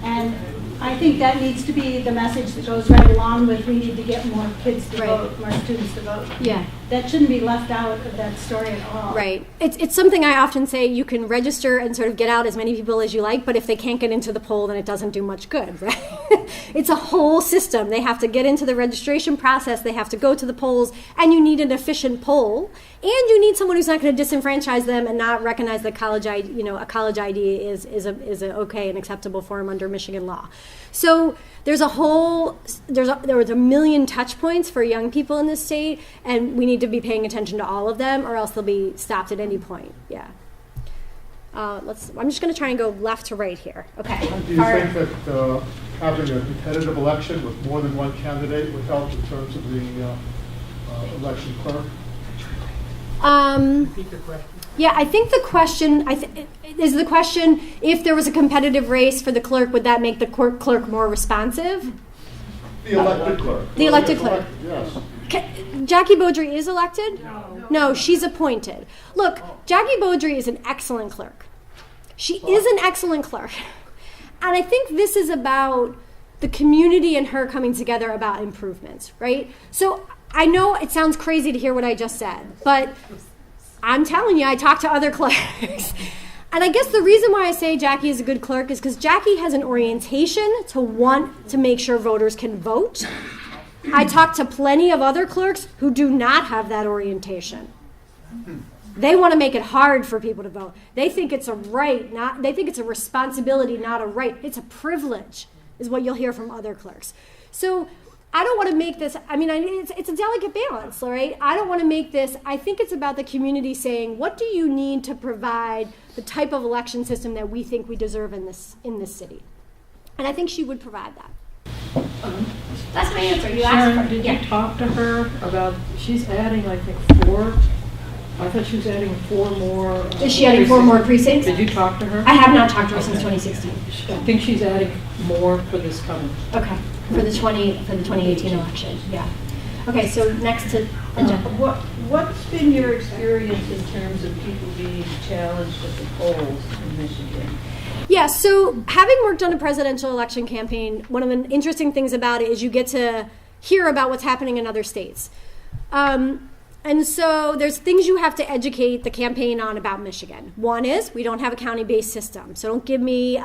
And I think that needs to be the message that goes right along with we need to get more kids to vote, more students to vote. Yeah. That shouldn't be left out of that story at all. Right. It's something I often say: you can register and sort of get out as many people as you like, but if they can't get into the poll, then it doesn't do much good, right? It's a whole system. They have to get into the registration process, they have to go to the polls, and you need an efficient poll, and you need someone who's not going to disenfranchise them and not recognize that a college ID is a okay and acceptable form under Michigan law. So there's a million touch points for young people in this state, and we need to be paying attention to all of them, or else they'll be stopped at any point. Yeah. I'm just going to try and go left to right here. Okay. Do you think that having a competitive election with more than one candidate would help in terms of the election clerk? Repeat the question. Yeah, I think the question is the question: if there was a competitive race for the clerk, would that make the clerk more responsive? The elected clerk. The elected clerk. Yes. Jackie Beaudry is elected? No, she's appointed. Look, Jackie Beaudry is an excellent clerk. She is an excellent clerk. And I think this is about the community and her coming together about improvements, right? So I know it sounds crazy to hear what I just said, but I'm telling you, I talk to other clerks. And I guess the reason why I say Jackie is a good clerk is because Jackie has an orientation to want to make sure voters can vote. I talk to plenty of other clerks who do not have that orientation. They want to make it hard for people to vote. They think it's a right, they think it's a responsibility, not a right. It's a privilege, is what you'll hear from other clerks. So I don't want to make this, it's a delicate balance, right? I don't want to make this, I think it's about the community saying, what do you need to provide the type of election system that we think we deserve in this city? And I think she would provide that. That's my answer. You Sharon, asked for did you talk to her about, she's adding, I think, 4, I thought she was adding 4 more. Is she adding 4 more precincts? Did you talk to her? I have not talked to her since 2016. I think she's adding more for this coming. Okay, for the 2018 election, yeah. Okay, so next to What's been your experience in terms of people being challenged at the polls in Michigan? Yeah, so having worked on a presidential election campaign, one of the interesting things about it is you get to hear about what's happening in other states. And so there's things you have to educate the campaign on about Michigan. One is we don't have a county-based system. So don't give me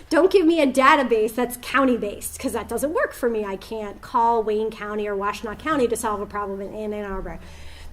Don't give me a database that's county-based, because that doesn't work for me. I can't call Wayne County or Washtenaw County to solve a problem in Ann Arbor.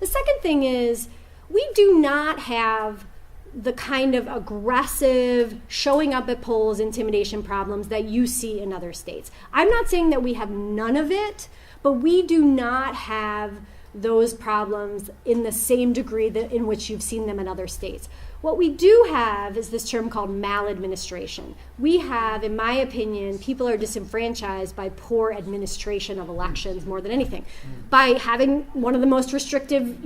The second thing is, we do not have the kind of aggressive showing up at polls intimidation problems that you see in other states. I'm not saying that we have none of it, but we do not have those problems in the same degree in which you've seen them in other states. What we do have is this term called maladministration. We have, in my opinion, people are disenfranchised by poor administration of elections more than anything, by having one of the most restrictive,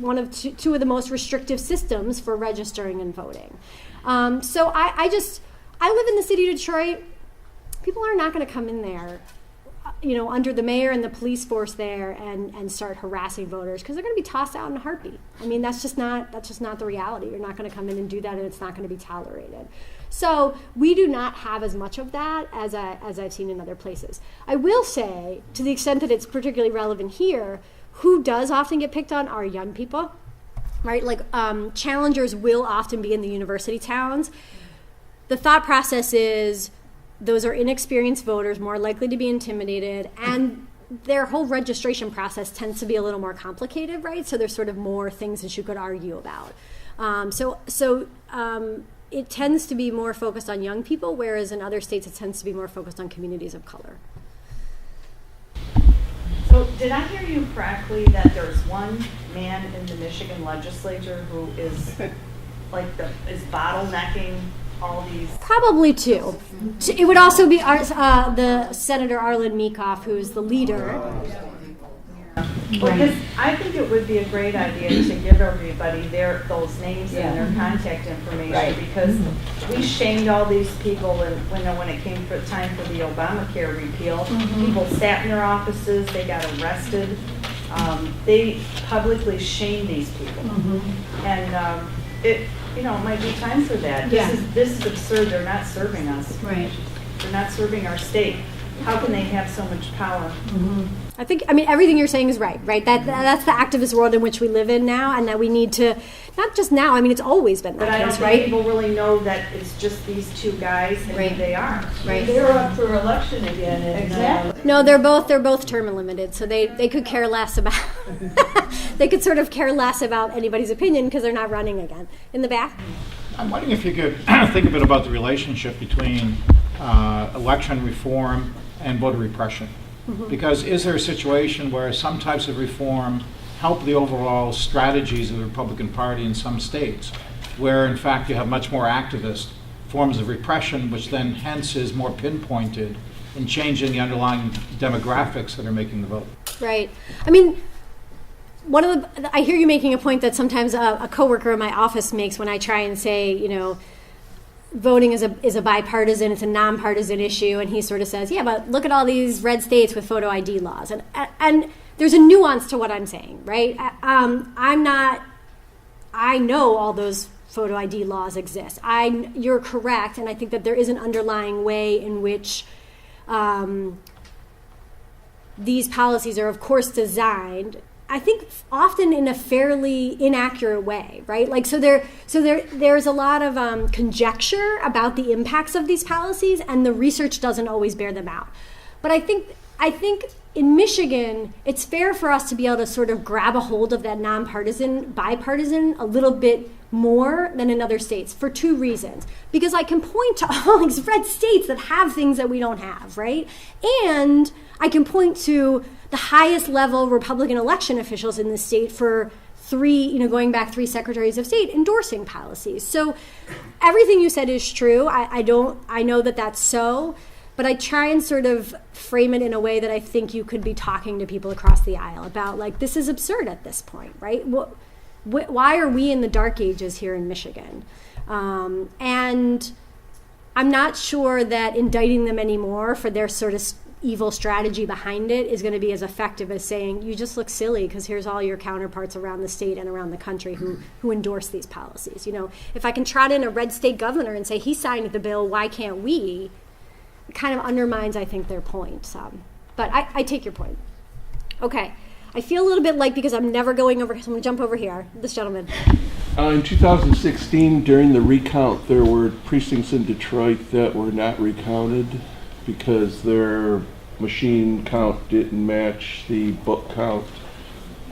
one of two of the most restrictive systems for registering and voting. So I live in the city of Detroit. People are not going to come in there, under the mayor and the police force there and start harassing voters, because they're going to be tossed out in a heartbeat. I mean, that's just not the reality. You're not going to come in and do that, and it's not going to be tolerated. So we do not have as much of that as I've seen in other places. I will say, to the extent that it's particularly relevant here, who does often get picked on are young people, right? Like challengers will often be in the university towns. The thought process is, those are inexperienced voters, more likely to be intimidated, and their whole registration process tends to be a little more complicated, right? So there's sort of more things that you could argue about. So it tends to be more focused on young people, whereas in other states it tends to be more focused on communities of color. So did I hear you correctly that there's one man in the Michigan legislature who is is bottlenecking all these? Probably two. It would also be the Senator Arlen Meekoff, who's the leader. Because I think it would be a great idea to give everybody those names and their contact information, because we shamed all these people when it came for time for the Obamacare repeal. People sat in their offices, they got arrested. They publicly shamed these people. And it might be time for that. This is absurd. They're not serving us. Right. They're not serving our state. How can they have so much power? I think, everything you're saying is right? That's the activist world in which we live in now, and that we need to, not just now, it's always been But that I don't case, think right? people really know that it's just these two guys, and who they are. Right. They're up for election again. And, Exactly. No, they're both term limited, so they could care less about, they could sort of care less about anybody's opinion because they're not running again. In the back? I'm wondering if you could think a bit about the relationship between election reform and voter repression. Because is there a situation where some types of reform help the overall strategies of the Republican Party in some states, where in fact you have much more activist forms of repression, which then hence is more pinpointed in changing the underlying demographics that are making the vote? Right. I hear you making a point that sometimes a coworker in my office makes when I try and say, voting is a bipartisan, it's a nonpartisan issue, and he sort of says, yeah, but look at all these red states with photo ID laws, and there's a nuance to what I'm saying, right? I know all those photo ID laws exist. You're correct, and I think that there is an underlying way in which these policies are, of course, designed, I think, often in a fairly inaccurate way, right? There's a lot of conjecture about the impacts of these policies, and the research doesn't always bear them out. But I think in Michigan, it's fair for us to be able to sort of grab a hold of that nonpartisan, bipartisan a little bit more than in other states for two reasons. Because I can point to all these red states that have things that we don't have, right? And I can point to the highest level Republican election officials in the state for going back 3 secretaries of state endorsing policies. So everything you said is true. I know that that's so, but I try and sort of frame it in a way that I think you could be talking to people across the aisle about, this is absurd at this point, right? Why are we in the dark ages here in Michigan? And I'm not sure that indicting them anymore for their sort of evil strategy behind it is going to be as effective as saying, you just look silly because here's all your counterparts around the state and around the country who endorse these policies. If I can trot in a red state governor and say he signed the bill, why can't we? It kind of undermines, I think, their point. But I take your point. Okay. I feel a little bit because I'm never going over, so I'm going to jump over here. This gentleman. In 2016, during the recount, there were precincts in Detroit that were not recounted because their machine count didn't match the book count.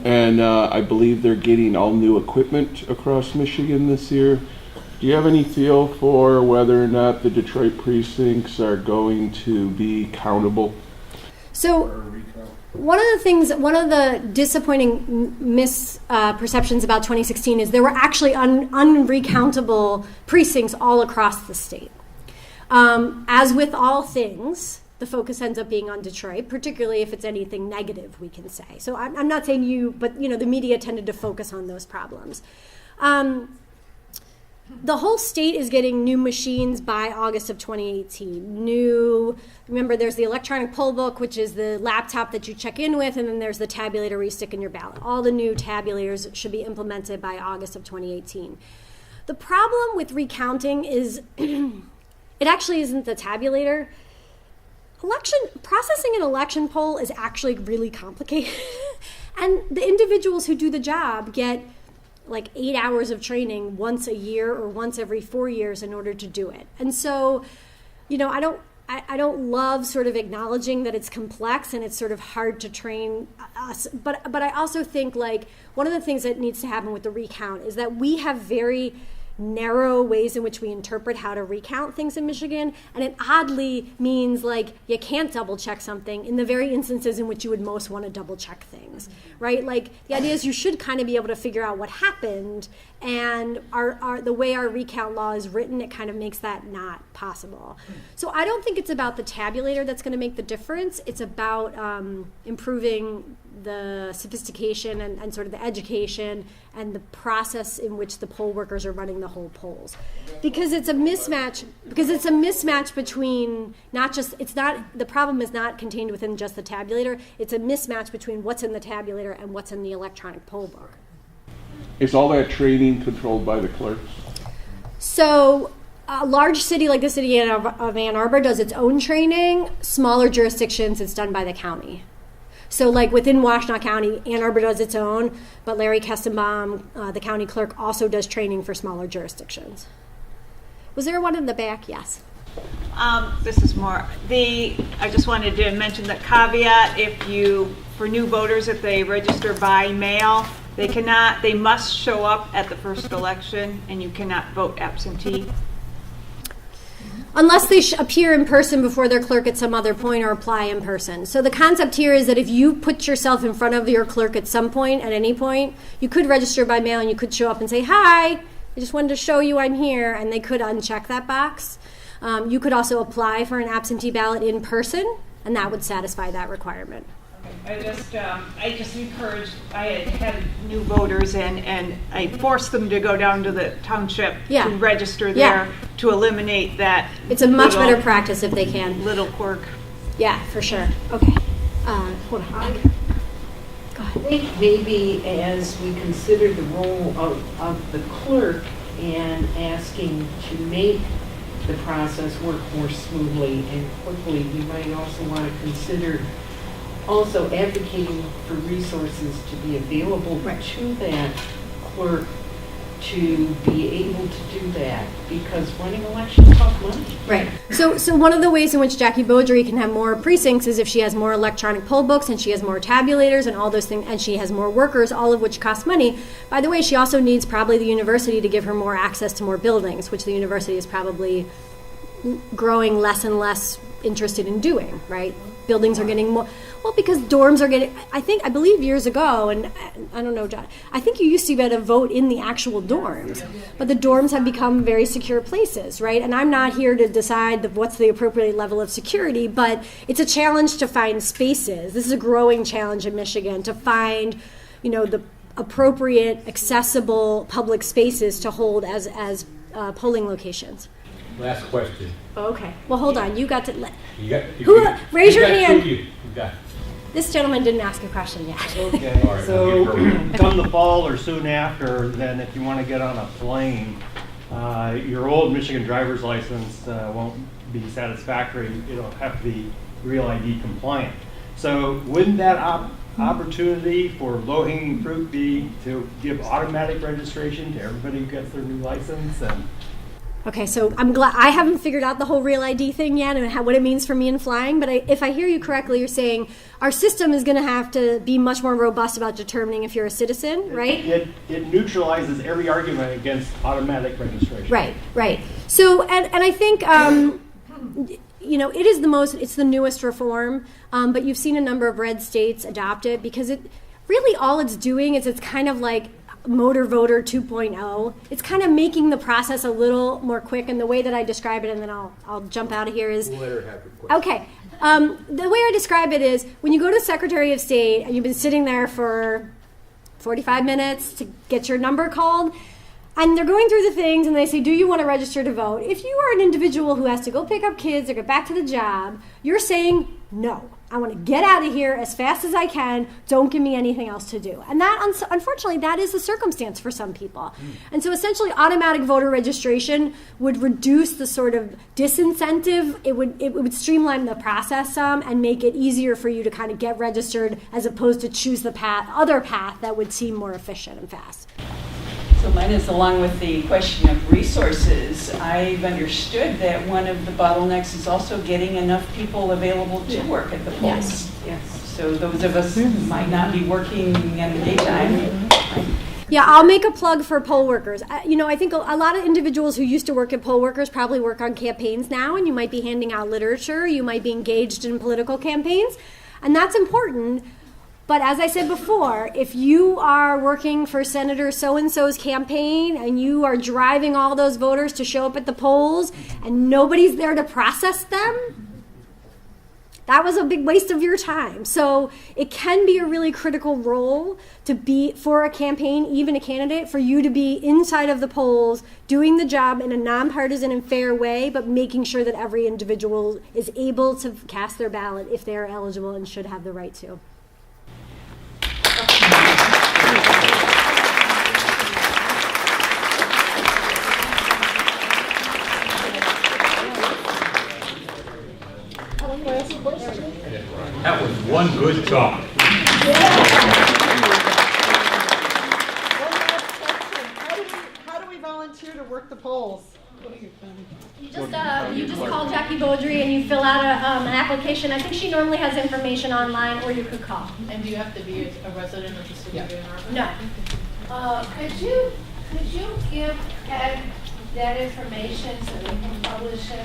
And I believe they're getting all new equipment across Michigan this year. Do you have any feel for whether or not the Detroit precincts are going to be countable? So one of the disappointing misperceptions about 2016 is there were actually unrecountable precincts all across the state. As with all things, the focus ends up being on Detroit, particularly if it's anything negative, we can say. So I'm not saying you, but the media tended to focus on those problems. The whole state is getting new machines by August of 2018. Remember, there's the electronic poll book, which is the laptop that you check in with, and then there's the tabulator where you stick in your ballot. All the new tabulators should be implemented by August of 2018. The problem with recounting is it actually isn't the tabulator. Processing an election poll is actually really complicated. And the individuals who do the job get like 8 hours of training once a year or once every 4 years in order to do it. And so, I don't love sort of acknowledging that it's complex and it's sort of hard to train us. But I also think like one of the things that needs to happen with the recount is that we have very narrow ways in which we interpret how to recount things in Michigan, and it oddly means like you can't double check something in the very instances in which you would most want to double check things, right? Like the idea is you should kind of be able to figure out what happened, and the way our recount law is written, it kind of makes that not possible. So I don't think it's about the tabulator that's going to make the difference. It's about improving the sophistication and sort of the education and the process in which the poll workers are running the whole polls, because it's a mismatch between the problem is not contained within just the tabulator. It's a mismatch between what's in the tabulator and what's in the electronic poll book. Is all that training controlled by the clerks? So a large city like the city of Ann Arbor does its own training. Smaller jurisdictions, it's done by the county. So like within Washtenaw County, Ann Arbor does its own, but Larry Kestenbaum, the county clerk, also does training for smaller jurisdictions. Was there one in the back? Yes. This is more, I just wanted to mention the caveat, for new voters, if they register by mail, they must show up at the first election, and you cannot vote absentee. Unless they appear in person before their clerk at some other point or apply in person. So the concept here is that if you put yourself in front of your clerk at some point, at any point, you could register by mail and you could show up and say, "Hi, I just wanted to show you I'm here," and they could uncheck that box. You could also apply for an absentee ballot in person, and that would satisfy that requirement. I just encouraged, I had new voters and I forced them to go down to the township to register there to eliminate that. It's a much better practice if they can. Little quirk. Yeah, for sure. Okay. Hold on. I think maybe as we consider the role of the clerk and asking to make the process work more smoothly and quickly, we might also want to consider also advocating for resources to be available to that clerk to be able to do that, because running elections costs money. Right. So one of the ways in which Jackie Beaudry can have more precincts is if she has more electronic poll books and she has more tabulators and all those things, and she has more workers, all of which cost money. By the way, she also needs probably the university to give her more access to more buildings, which the university is probably growing less and less interested in doing, right? Buildings are getting more, well, because dorms are getting, I believe years ago, and I don't know, John, I think you used to be able to vote in the actual dorms, but the dorms have become very secure places, right? And I'm not here to decide what's the appropriate level of security, but it's a challenge to find spaces. This is a growing challenge in Michigan to find, the appropriate, accessible public spaces to hold as polling locations. Last question. Okay. Well, hold on. You got to let. Raise your hand. You got. This gentleman didn't ask a question yet. Okay. So, come the fall or soon after, then if you want to get on a plane, your old Michigan driver's license won't be satisfactory. It'll have to be Real ID compliant. So wouldn't that opportunity for low-hanging fruit be to give automatic registration to everybody who gets their new license? And Okay, so I'm glad I haven't figured out the whole Real ID thing yet and what it means for me in flying. But if I hear you correctly, you're saying our system is going to have to be much more robust about determining if you're a citizen, right? It neutralizes every argument against automatic registration. Right. So, and I think, it is it's the newest reform, but you've seen a number of red states adopt it because it really all it's doing is it's kind of like motor voter 2.0. It's kind of making the process a little more quick, and the way that I describe it, and then I'll jump out of here, is We'll let her have your question. okay. The way I describe it is when you go to Secretary of State and you've been sitting there for 45 minutes to get your number called, and they're going through the things and they say, do you want to register to vote? If you are an individual who has to go pick up kids or get back to the job, you're saying, no, I want to get out of here as fast as I can. Don't give me anything else to do. And that, unfortunately, that is the circumstance for some people. And so essentially automatic voter registration would reduce the sort of disincentive. It would streamline the process some and make it easier for you to kind of get registered as opposed to choose the other path that would seem more efficient and fast. So mine is along with the question of resources. I've understood that one of the bottlenecks is also getting enough people available to work at the polls. Yes. So those of us who might not be working in the daytime. Yeah, I'll make a plug for poll workers. I think a lot of individuals who used to work at poll workers probably work on campaigns now, and you might be handing out literature, you might be engaged in political campaigns, and that's important. But as I said before, if you are working for Senator so-and-so's campaign and you are driving all those voters to show up at the polls and nobody's there to process them, that was a big waste of your time. So it can be a really critical role to be for a campaign, even a candidate, for you to be inside of the polls, doing the job in a nonpartisan and fair way, but making sure that every individual is able to cast their ballot if they are eligible and should have the right to. That was one good talk. How do we volunteer to work the polls? You just call Jackie Beaudry and you fill out an application. I think she normally has information online, or you could call. And do you have to be a resident of the city of Ann Arbor? No. Could you give Ed that information so we can publish it?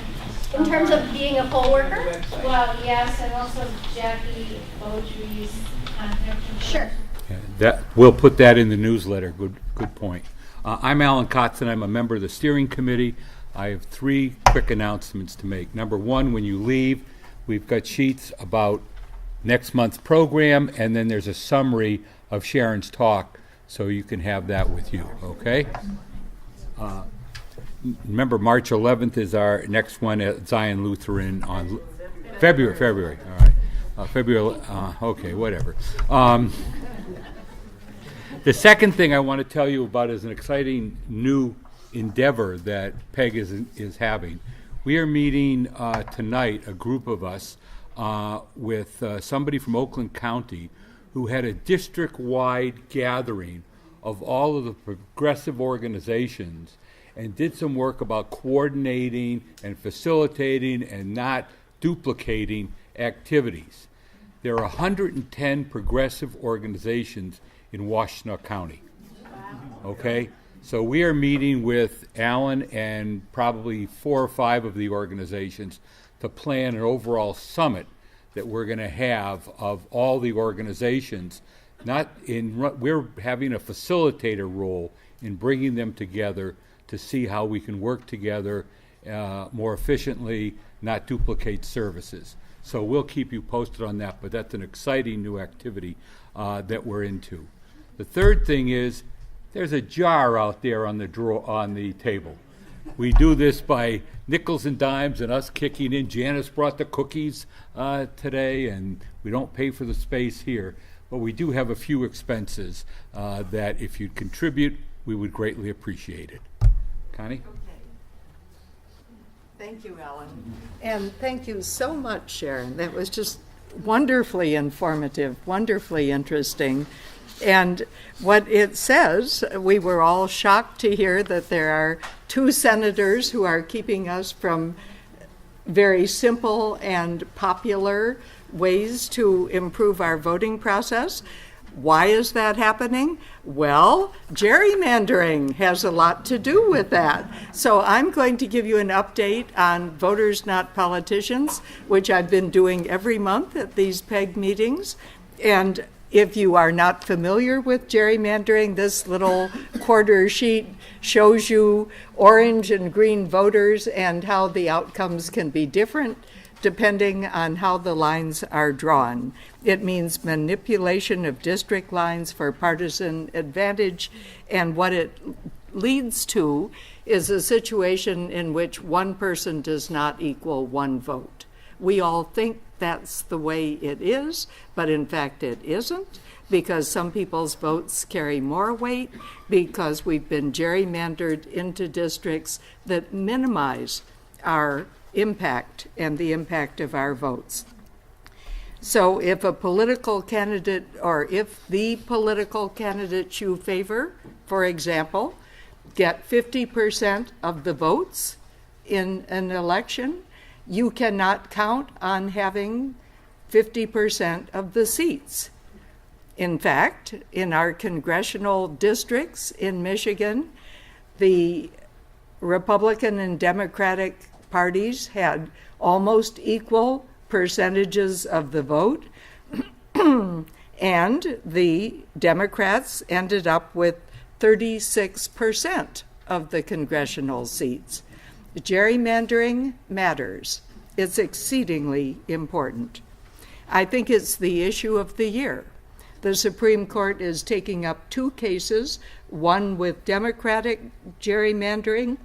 In terms of being a poll worker? Well, yes, and also Jackie Beaudry's contact information. Sure. We'll put that in the newsletter. Good point. I'm Alan Kotzen. I'm a member of the steering committee. I have 3 quick announcements to make. Number 1, when you leave, we've got sheets about next month's program, and then there's a summary of Sharon's talk, so you can have that with you, okay? Remember, March 11th is our next one at Zion Lutheran on February, all right. Okay, whatever. The second thing I want to tell you about is an exciting new endeavor that PEG is having. We are meeting tonight, a group of us, with somebody from Oakland County who had a district-wide gathering of all of the progressive organizations and did some work about coordinating and facilitating and not duplicating activities. There are 110 progressive organizations in Washtenaw County. Okay? So we are meeting with Alan and probably 4 or 5 of the organizations to plan an overall summit that we're going to have of all the organizations. We're having a facilitator role in bringing them together to see how we can work together more efficiently, not duplicate services. So we'll keep you posted on that, but that's an exciting new activity that we're into. The third thing is there's a jar out there on the table. We do this by nickels and dimes and us kicking in. Janice brought the cookies today, and we don't pay for the space here, but we do have a few expenses that if you'd contribute, we would greatly appreciate it. Connie? Okay. Thank you, Ellen. And thank you so much, Sharon. That was just wonderfully informative, wonderfully interesting. And what it says, we were all shocked to hear that there are 2 senators who are keeping us from very simple and popular ways to improve our voting process. Why is that happening? Well, gerrymandering has a lot to do with that. So I'm going to give you an update on Voters Not Politicians, which I've been doing every month at these PEG meetings. And if you are not familiar with gerrymandering, this little quarter sheet shows you orange and green voters and how the outcomes can be different depending on how the lines are drawn. It means manipulation of district lines for partisan advantage, and what it leads to is a situation in which one person does not equal one vote. We all think that's the way it is, but in fact it isn't, because some people's votes carry more weight, because we've been gerrymandered into districts that minimize our impact and the impact of our votes. So if a political candidate, or if the political candidates you favor, for example, get 50% of the votes in an election, you cannot count on having 50% of the seats. In fact, in our congressional districts in Michigan, the Republican and Democratic parties had almost equal percentages of the vote, and the Democrats ended up with 36% of the congressional seats. Gerrymandering matters. It's exceedingly important. I think it's the issue of the year. The Supreme Court is taking up 2 cases, one with Democratic gerrymandering,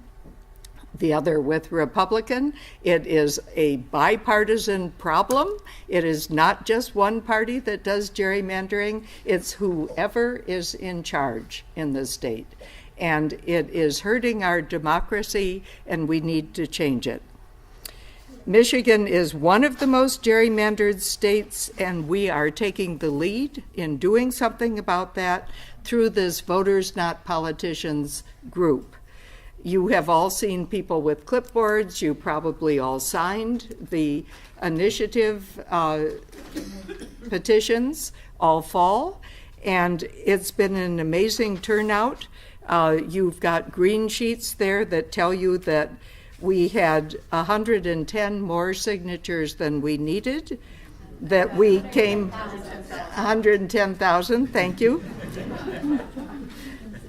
the other with Republican. It is a bipartisan problem. It is not just one party that does gerrymandering. It's whoever is in charge in the state. And it is hurting our democracy, and we need to change it. Michigan is one of the most gerrymandered states, and we are taking the lead in doing something about that through this Voters Not Politicians group. You have all seen people with clipboards. You probably all signed the initiative petitions all fall, and it's been an amazing turnout. You've got green sheets there that tell you that we had 110 more signatures than we needed, that we came 110,000, thank you,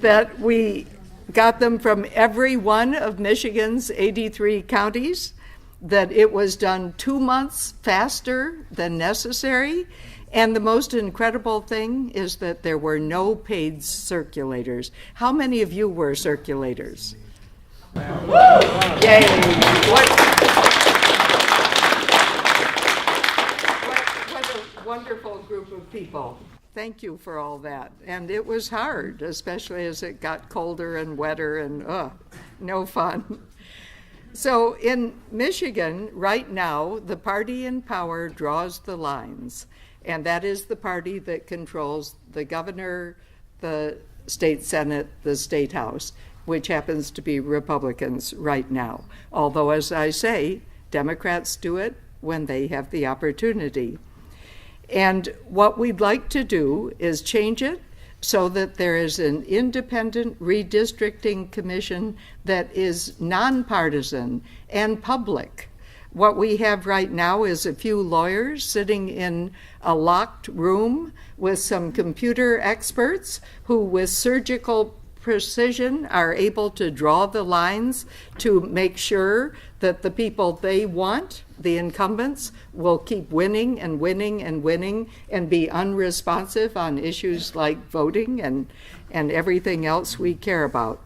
that we got them from every one of Michigan's 83 counties, that it was done 2 months faster than necessary, and the most incredible thing is that there were no paid circulators. How many of you were circulators? Yay! What a wonderful group of people. Thank you for all that. And it was hard, especially as it got colder and wetter and no fun. So in Michigan, right now, the party in power draws the lines, and that is the party that controls the governor, the state senate, the state house, which happens to be Republicans right now. Although, as I say, Democrats do it when they have the opportunity. And what we'd like to do is change it so that there is an independent redistricting commission that is nonpartisan and public. What we have right now is a few lawyers sitting in a locked room with some computer experts who, with surgical precision, are able to draw the lines to make sure that the people they want, the incumbents, will keep winning and winning and winning and be unresponsive on issues like voting and everything else we care about.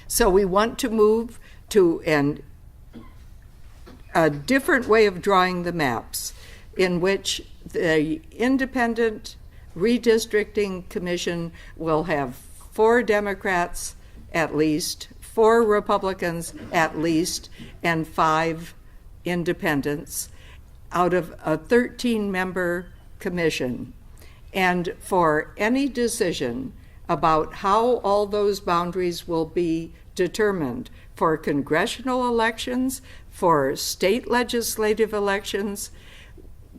So we want to move to a different way of drawing the maps, in which the independent redistricting commission will have 4 Democrats at least, 4 Republicans at least, and 5 independents. out of a 13-member commission. And for any decision about how all those boundaries will be determined for congressional elections, for state legislative elections,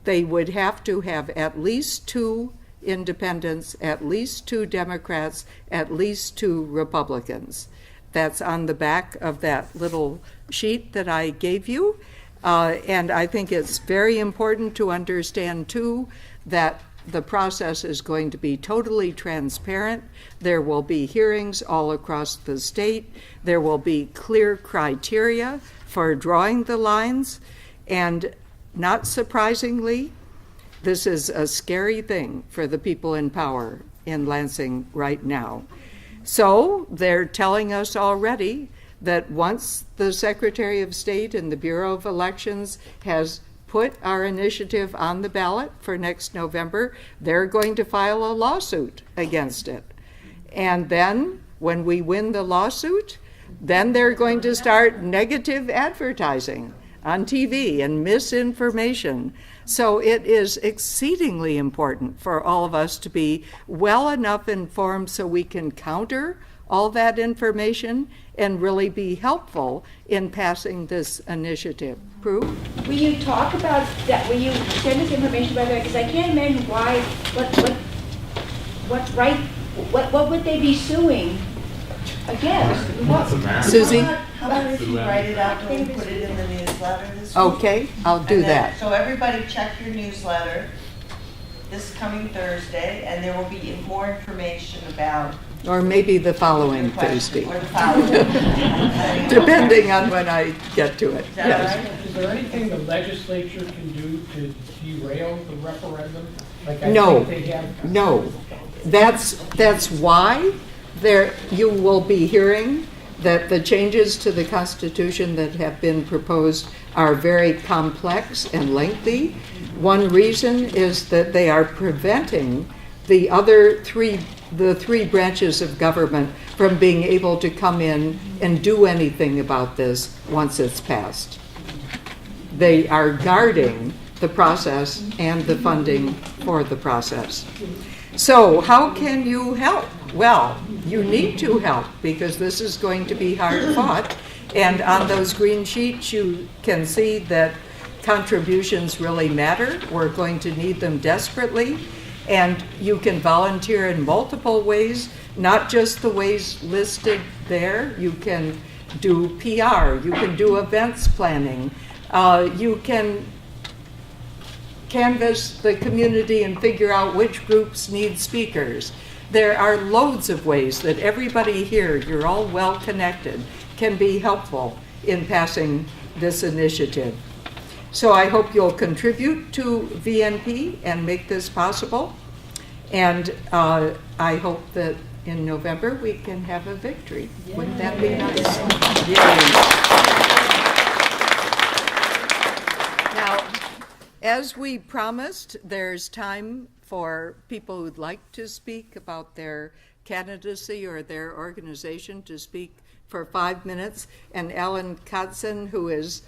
they would have to have at least 2 independents, at least 2 Democrats, at least 2 Republicans. That's on the back of that little sheet that I gave you. And I think it's very important to understand, too, that the process is going to be totally transparent. There will be hearings all across the state. There will be clear criteria for drawing the lines. And not surprisingly, this is a scary thing for the people in power in Lansing right now. So they're telling us already that once the Secretary of State and the Bureau of Elections has put our initiative on the ballot for next November, they're going to file a lawsuit against it. And then when we win the lawsuit, then they're going to start negative advertising on TV and misinformation. So it is exceedingly important for all of us to be well enough informed so we can counter all that information and really be helpful in passing this initiative. Prue? Will you talk about that? Will you send us information about that? Because I can't imagine why, what would they be suing against? Susie? How about if you write it out and put it in the newsletter this week? Okay, I'll do that. So everybody check your newsletter this coming Thursday, and there will be more information about. Or maybe the following Thursday. Or the following. Depending on when I get to it. Is that Yes. right? Is there anything the legislature can do to derail the referendum? Like I No, think they have. no. That's why you will be hearing that the changes to the Constitution that have been proposed are very complex and lengthy. One reason is that they are preventing the three branches of government from being able to come in and do anything about this once it's passed. They are guarding the process and the funding for the process. So how can you help? Well, you need to help because this is going to be hard fought. And on those green sheets, you can see that contributions really matter. We're going to need them desperately. And you can volunteer in multiple ways, not just the ways listed there. You can do PR, you can do events planning, you can canvass the community and figure out which groups need speakers. There are loads of ways that everybody here, you're all well connected, can be helpful in passing this initiative. So I hope you'll contribute to VNP and make this possible. And I hope that in November we can have a victory. Yay. Wouldn't that be nice? Yay. Now, as we promised, there's time for people who'd like to speak about their candidacy or their organization to speak for 5 minutes. And Alan Kotzen, who is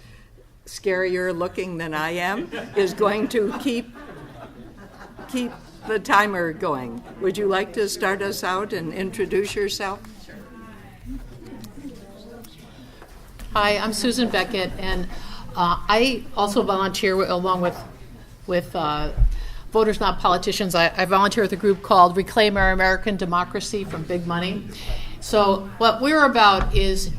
scarier looking than I am, is going to keep the timer going. Would you like to start us out and introduce yourself? Sure. Hi, I'm Susan Beckett, and I also volunteer along with Voters Not Politicians. I volunteer with a group called Reclaim Our American Democracy from Big Money. So what we're about is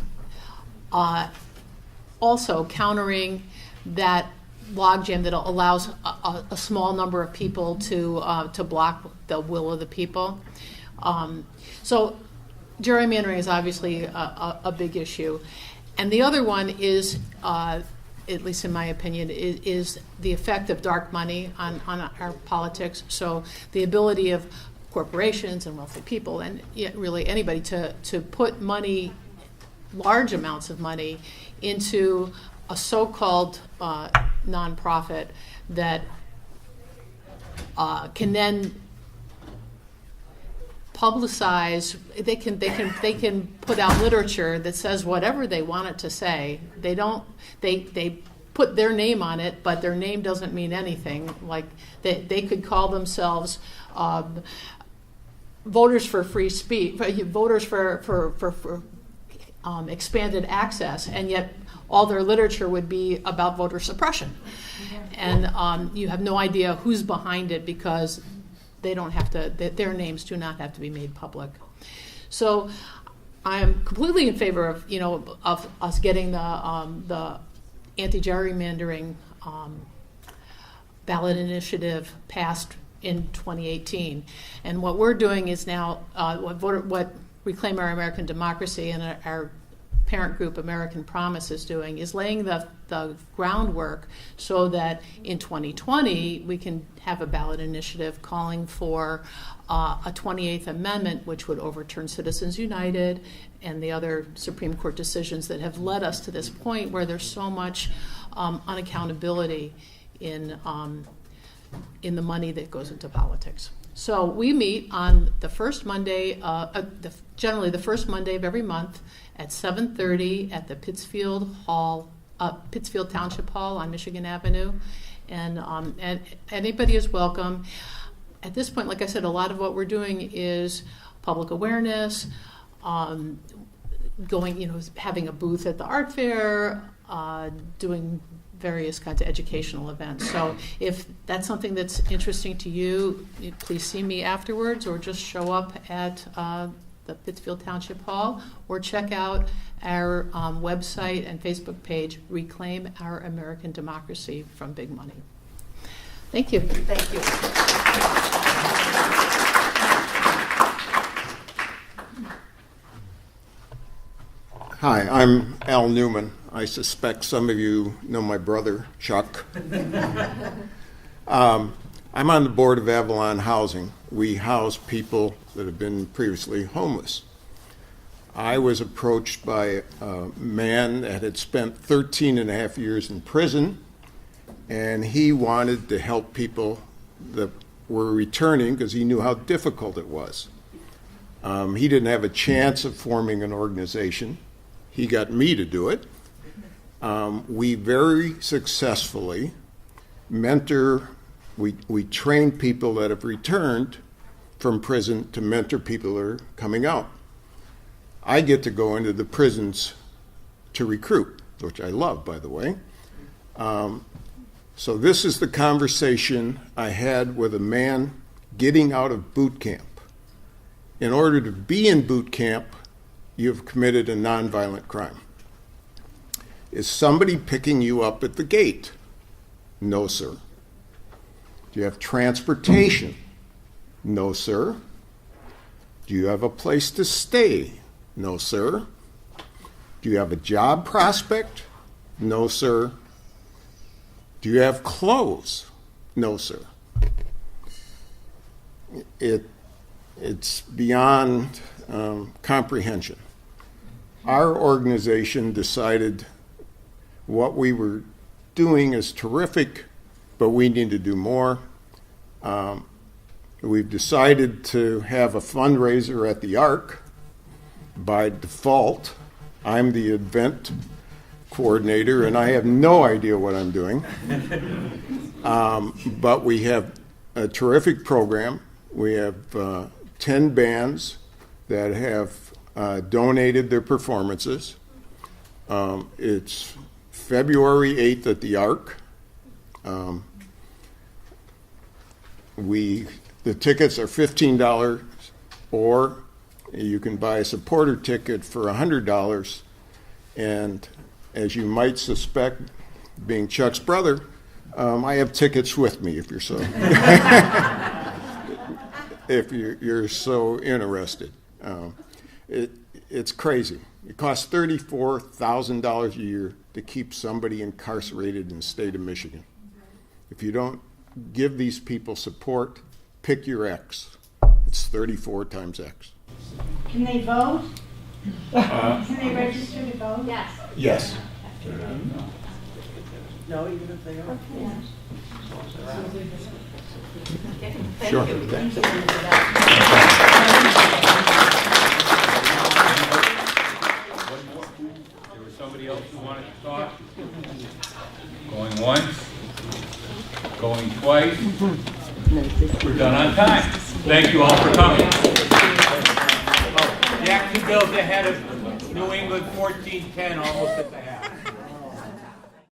also countering that logjam that allows a small number of people to block the will of the people. So gerrymandering is obviously a big issue. And the other one is, at least in my opinion, is the effect of dark money on our politics. So the ability of corporations and wealthy people and really anybody to put money, large amounts of money, into a so-called nonprofit that can then publicize. They can put out literature that says whatever they want it to say. They put their name on it, but their name doesn't mean anything. Like they could call themselves voters for free speech, voters for expanded access, and yet all their literature would be about voter suppression. And you have no idea who's behind it because they don't have to, their names do not have to be made public. So I'm completely in favor of, of us getting the anti-gerrymandering ballot initiative passed in 2018. And what we're doing is now, what Reclaim Our American Democracy and our parent group American Promise is doing is laying the groundwork so that in 2020 we can have a ballot initiative calling for a 28th Amendment, which would overturn Citizens United and the other Supreme Court decisions that have led us to this point where there's so much unaccountability in the money that goes into politics. So we meet on the first Monday, generally the first Monday of every month at 7:30 at the Pittsfield Township Hall on Michigan Avenue, and anybody is welcome. At this point, like I said, a lot of what we're doing is public awareness, having a booth at the art fair, doing various kinds of educational events. So if that's something that's interesting to you, please see me afterwards or just show up at the Pittsfield Township Hall or check out our website and Facebook page, Reclaim Our American Democracy from Big Money. Thank you. Thank you. Hi, I'm Al Newman. I suspect some of you know my brother, Chuck. I'm on the board of Avalon Housing. We house people that have been previously homeless. I was approached by a man that had spent 13 and a half years in prison, and he wanted to help people that were returning because he knew how difficult it was. He didn't have a chance of forming an organization. He got me to do it. We very successfully mentor, we train people that have returned from prison to mentor people that are coming out. I get to go into the prisons to recruit, which I love, by the way. So this is the conversation I had with a man getting out of boot camp. In order to be in boot camp, you've committed a nonviolent crime. Is somebody picking you up at the gate? No, sir. Do you have transportation? No, sir. Do you have a place to stay? No, sir. Do you have a job prospect? No, sir. Do you have clothes? No, sir. It's beyond comprehension. Our organization decided what we were doing is terrific, but we need to do more. We've decided to have a fundraiser at the Ark. By default, I'm the event coordinator, and I have no idea what I'm doing. But we have a terrific program. We have 10 bands that have donated their performances. It's February 8th at the Ark. The tickets are $15, or you can buy a supporter ticket for $100. And as you might suspect, being Chuck's brother, I have tickets with me if you're so if you're so interested. It's crazy. It costs $34,000 a year to keep somebody incarcerated in the state of Michigan. If you don't give these people support, pick your X. It's 34 times X. Can they vote? Can they register to vote? Yes. Yes. No, even if they are. Yeah. Sure. Thank you. There was somebody else who wanted to talk? once, going twice. We're done on time. Thank you all for coming. Jacksonville's ahead of New England 14-10, almost at the half.